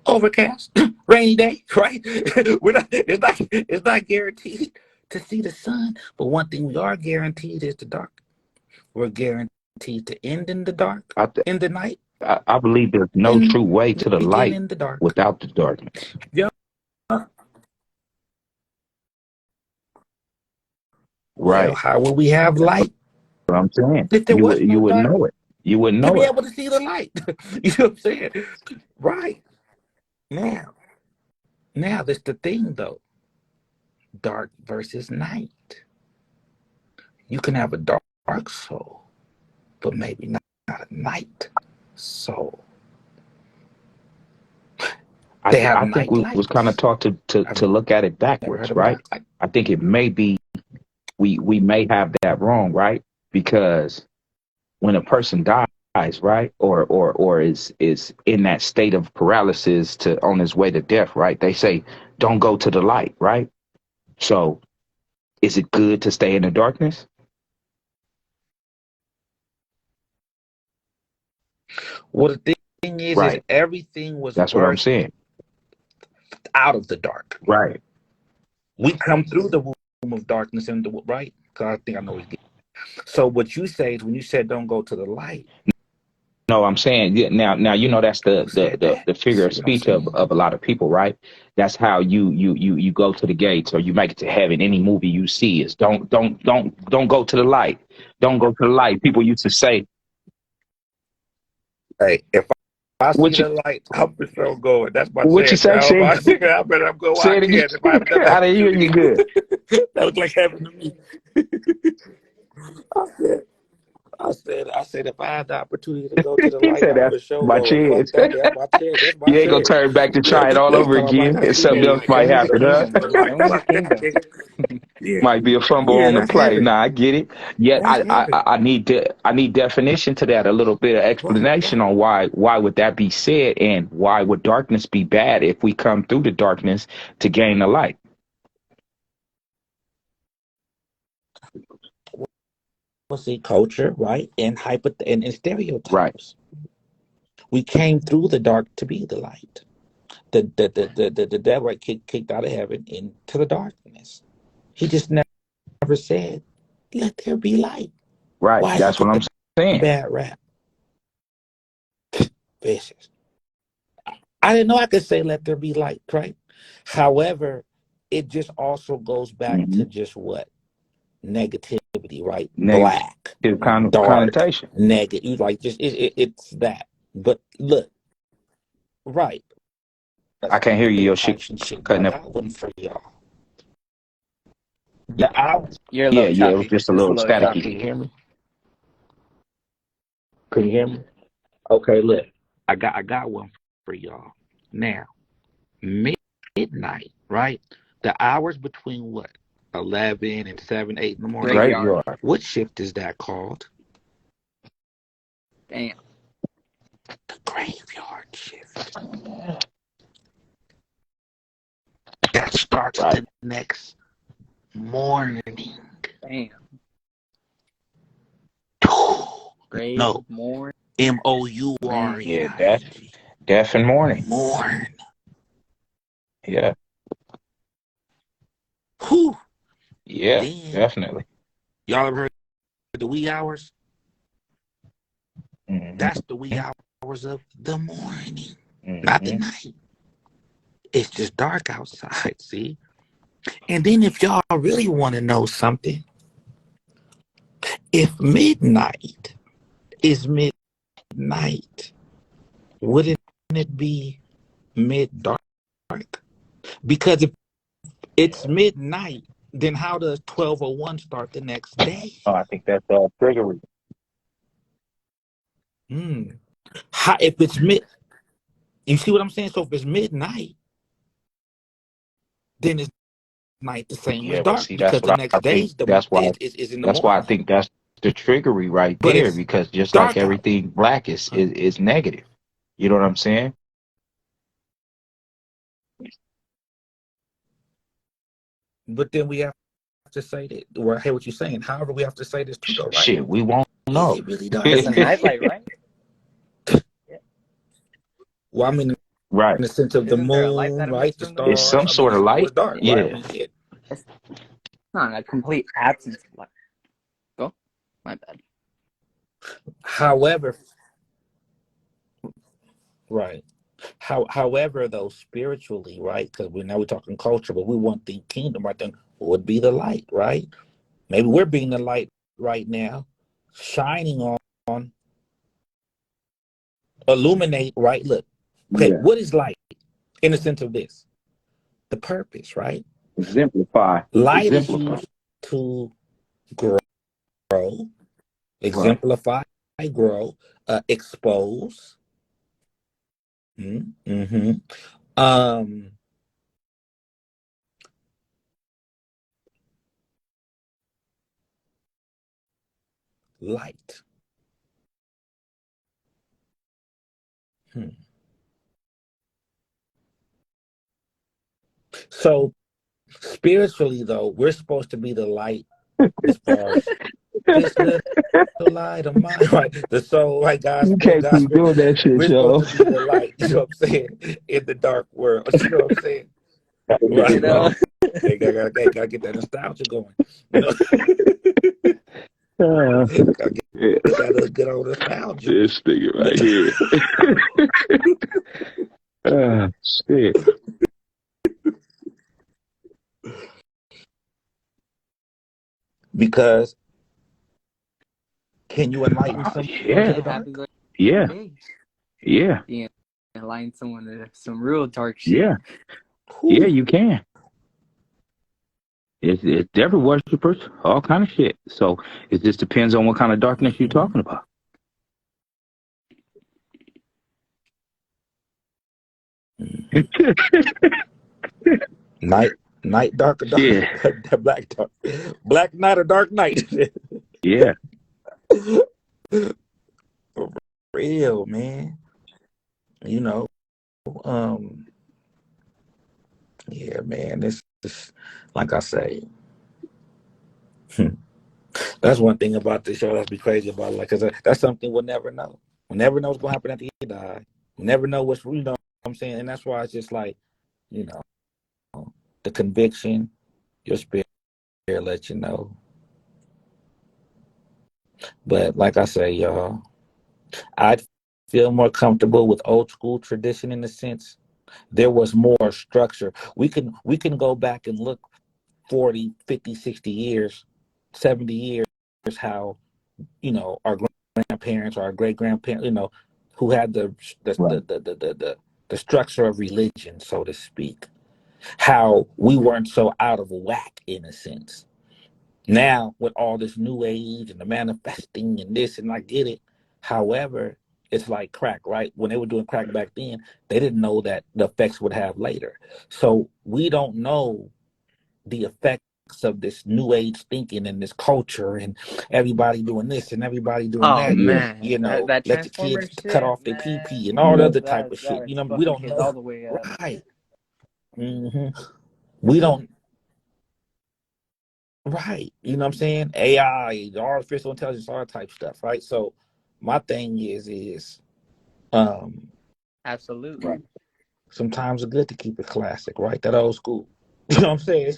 Overcast, rainy day, right? It's not guaranteed to see the sun. But one thing we are guaranteed is the dark. We're guaranteed to end in the dark, I, th- in the night, I believe there's no and true way to the begin light in the dark. without the darkness. Yeah. Well, Right. how will we have That's light what I'm saying. if there was You no wouldn't dark know it. You wouldn't to know be it. able to see the light? You know what I'm saying? Right. Now, that's the thing though. Dark versus night. You can have a dark soul, but maybe not a night soul. They have I think night we was kind of lights. taught I've to look at it never backwards, heard of a right? dark light. I think it may be we may have that wrong, right? Because when a person dies, right, or is in that state of paralysis to on his way to death, right? They say, "Don't go to the light," right? So, is it good to stay in the darkness? Well, the thing is Right. everything was That's what I'm birthed saying. out of the dark. Right. We come through the womb of darkness and the right. Because I think I know what you're getting. So what you say is when you said don't go to the light, No, I'm saying yeah, now you know that's who said that? the figure of See what I'm speech saying? of a lot of people, right? That's how you go to the gates or you make it to heaven. Any movie you see is don't go to the light. Don't go to the light. People used to say, Hey, if I see "What you the light, I'm for sure going. That's my what you chance. say, I Shane? better go while Say I it again. can if I have another I didn't hear you opportunity. good." That looks like heaven to me. I said, I said, if I had the opportunity to go to the He light, said I'm that's for sure my going. Fuck chance. that. That's my chance. That's my You ain't gonna chance. turn back to Yeah, try it all next over time I might again, not and see something that Hey, else light. might join the happen, huh? kingdom, bro. Right. Join That's the my second kingdom. chance. Yeah. Might be a fumble Yeah, on the that's play. heaven. Nah, I get it. Yet That's heaven. I need definition to that, a little bit of Right, explanation right. on why would that be said, and why would darkness be bad if we come through the darkness to gain the light. Well, see, culture, right? And Right. stereotypes. We came through the dark to be the light. The devil kicked out of heaven into the darkness. He just never said, "Let there be light." Right. Why does he That's what get I'm the saying. bad rap? Vicious. I didn't know I could say "Let there be light," right? However, it just also goes back Mm-hmm. to just what negativity, right? Negative Black, dark, connotation. negative. Like just it's that. But look, right? I can't hear you. Your shit Stereotypes and shit. But cutting I up. got one for y'all. Yeah, I You're a Yeah, little yeah. It was choppy. just a Just a little little can staticky. choppy. you hear me? Can you hear me? Okay, look, I got one for y'all now. midnight, right? The hours between what? 11 and 7, 8 in the morning. Graveyard. Graveyard. What shift is that called? Damn. The graveyard shift. That starts Right. the next morning. Damn. Grave, No, morn. Yeah, Mouring. death and mourning. Mourn. Yeah. Whew. Yeah, Then definitely. y'all ever heard of the wee hours? Mm-hmm. That's the wee hours of the morning, not the Mm-hmm. night. It's just dark outside, see? And then if y'all really want to know something, if midnight is midnight, wouldn't it be mid-dark? Because if it's midnight, then how does 12:01 start the next day? Oh, I think that's triggery. How, if it's you see what I'm saying? So if it's midnight, then it's night the same as Yeah, but dark see, because that's the what I next think. day's is in the That's why I morning. think that's the triggery right But there. it's Because just like dark out. everything black is negative. You know what I'm saying? But then we have to say that, or I hear what you're saying. However, we have to say this too, though, right? Shit, we won't Is know. it really dark It's a outside? nightlight, right? Yeah. Well, I mean, Right. in the sense of the Isn't there a light moon, that right? emits The from the moon? It's stars. some I mean, sort of it's light. dark, Yeah. right? I Yeah. mean, shit. It's not a complete absence of light. Go. My bad. However, right. However, though, spiritually, right? Because we're talking culture, but we want the kingdom, right? Then would be the light, right? Maybe we're being the light right now, shining on, illuminate, right? Look, okay, Yeah. what is light in the sense of this? The purpose, right? Exemplify. Light is Exemplify. used to grow, Right. exemplify, grow, expose. Mm-hmm. Um, light. Hmm. So spiritually, though, we're supposed to be the light as far as this little light of mine, right? The soul, right? You Gospel, can't keep gospel. doing that shit, We're supposed yo. to be the light, you know what I'm saying, in the dark world. You know what I'm saying? Gotta get You Right, it right. know? wrong. Hey, gotta get that nostalgia going. You know, Uh, gotta yeah, get that good old nostalgia. this nigga right here. Shit. Because can you enlighten someone to Yeah. the It happens dark? every Yeah. day. Yeah. Being enlighten someone to some real dark shit. Yeah. Yeah, Whew. you can. It's devil worshippers, all kind of shit. So it just depends on what kind of darkness you're Mm-hmm. talking about. Night, dark, or dark, Yeah. black night or dark night. Yeah. For real, man. You know, um, yeah, man. This is like I say. That's one thing about this show that's be crazy about, like, cause that's something we'll never know. We'll never know what's gonna happen at the end of the eye. We'll never know what's you know what I'm saying, and that's why it's just like, you know, the conviction, your spirit let you know. But like I say, y'all, I'd feel more comfortable with old school tradition in the sense there was more structure. We can go back and look 40, 50, 60 years, 70 years, how, our grandparents or our great grandparents, who had the Right. the, the, the, the, the the structure of religion, so to speak, how we weren't so out of whack in a sense. Now with all this new age and the manifesting and this, and I get it. However, it's like crack, right? When they were doing crack back then, they didn't know that the effects would have later. So we don't know the effects of this new age thinking and this culture and everybody doing this and everybody doing Oh that. Yeah, man, that Let your Transformer kids cut shit, off their pee man, pee and all the yeah. other type of shit. that's We fucking don't kids know. all the way up. Right. hmm We don't. Right. You know what I'm saying? AI, artificial intelligence, all that type stuff. Right. So my thing is, um, Absolutely. sometimes it's good to keep it classic, right? That old school. You know what I'm saying?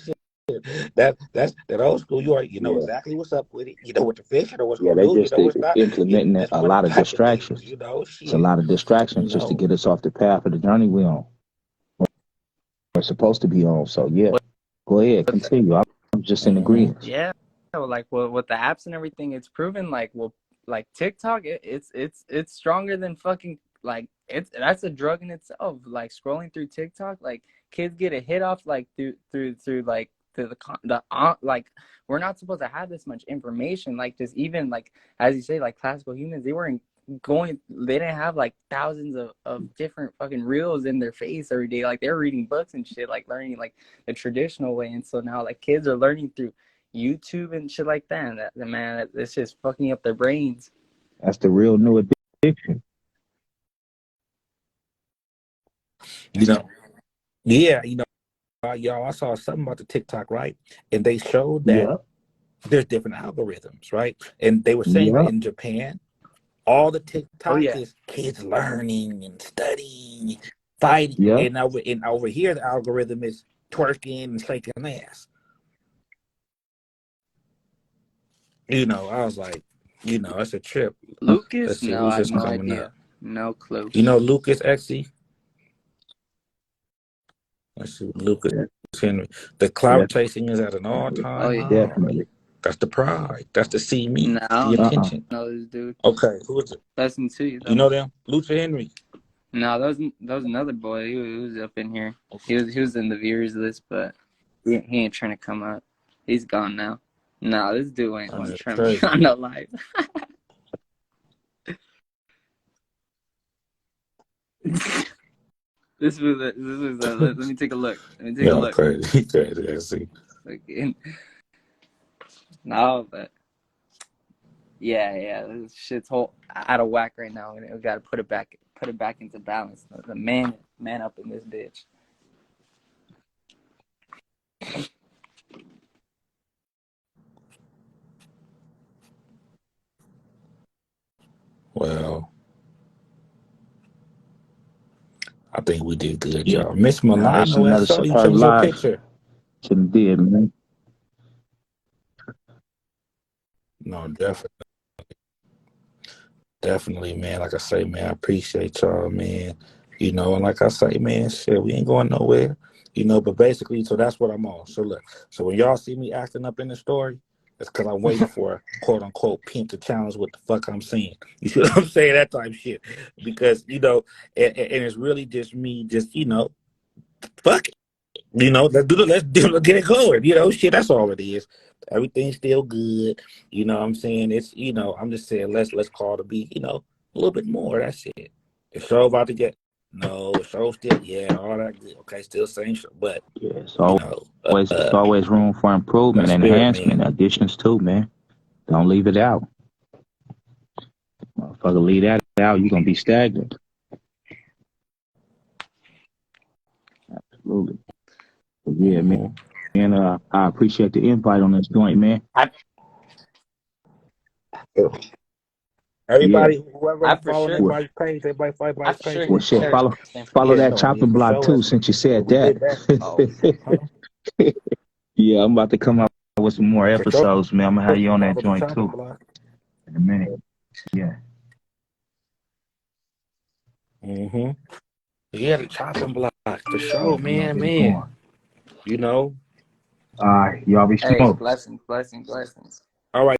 That's that old school. You know Yeah, exactly what's up with it. You know what to fix. You know what's yeah. gonna They do. You just know what's not. implementing Just a one of lot them of type of things. distractions. It's a Shit. lot of You distractions just to know. get us off the path of the journey we on. We're supposed to be on. So yeah, What, go ahead, what the, continue. I'm just in hmm agreement. yeah, like with the apps and everything, it's proven like like TikTok, it's stronger than fucking like that's a drug in itself. Like scrolling through TikTok, like kids get a hit off like through like through like we're not supposed to have this much information. Like just even like as you say, like classical humans, they didn't have like thousands of different fucking reels in their face every day. Like they're reading books and shit, like learning like the traditional way. And so now like kids are learning through YouTube and shit like that. And man, it's just fucking up their brains. That's the real new addiction. You know. Yeah. Y'all. I saw something about the TikTok, right? And they showed that Yeah, there's different algorithms, right? And they were saying that yeah, in Japan, all the Oh TikTok yeah. is kids learning and studying, fighting, yeah. and over here the algorithm is twerking and shaking ass. I was like, that's a trip. Lucas? Let's see No, who's I have this no coming up. idea. No clue. Lucas Exy. Let's see, Lucas Henry. The Yeah, clout chasing is at an Oh all-time yeah. high. definitely. That's the pride. That's the see me, No, I the don't Uh-uh. attention. know this dude. Okay, who is it? Listen to you You though. know them? Luther Henry. No, that was another boy. He was up in here. He was in the viewers list, but he ain't trying to come up. He's gone now. No, this dude ain't one That's trying to be crazy. on the live. Let me take a look. Let me take a Yeah, look. crazy. Crazy. I see. Like, no, but yeah, this shit's whole out of whack right now, and we gotta put it back into balance. The man up in this bitch. Well, I think we did good, Yeah. y'all. Miss Now it's Milano, I another saw you superb change your live. picture. Shouldn't did, man. No, definitely, man. Like I say, man, I appreciate y'all, man. And like I say, man, shit, we ain't going nowhere. But basically, so that's what I'm on. So look, so when y'all see me acting up in the story, it's because I'm waiting for a quote unquote pimp to challenge what the fuck I'm saying. You see what I'm saying? That type of shit. Because, and it's really just me, fuck it. Let's get it going. Shit, that's all it is. Everything's still good. You know what I'm saying? I'm just saying let's call to be, a little bit more. That's it. The show about to get no, the show still, yeah, all that good. Okay, still same show. But, Yeah, it's you know, always room for that improvement and spirit, man. enhancement, additions too, man. Don't leave it out. Motherfucker, leave that out, you're gonna be stagnant. Absolutely. But yeah, man. Mm-hmm. And I appreciate the invite on this joint, man. Yeah. Everybody, whoever I I'm for following sure, Well, I everybody's for page, sure well man. hit shit, share Okay. the follow information. that Yeah, chopping for block sure. too, since you Yeah, said we that. did that. Oh, Huh? Yeah, I'm about to come out with some more For sure. episodes, man. I'm gonna have you on that Follow the joint chopping too block. in a minute. Yeah. Mm-hmm. Yeah, the chopping block. For sure, Yeah, we're gonna man, get it man. going. You know. All right, y'all be hey, smoked. blessings. All right.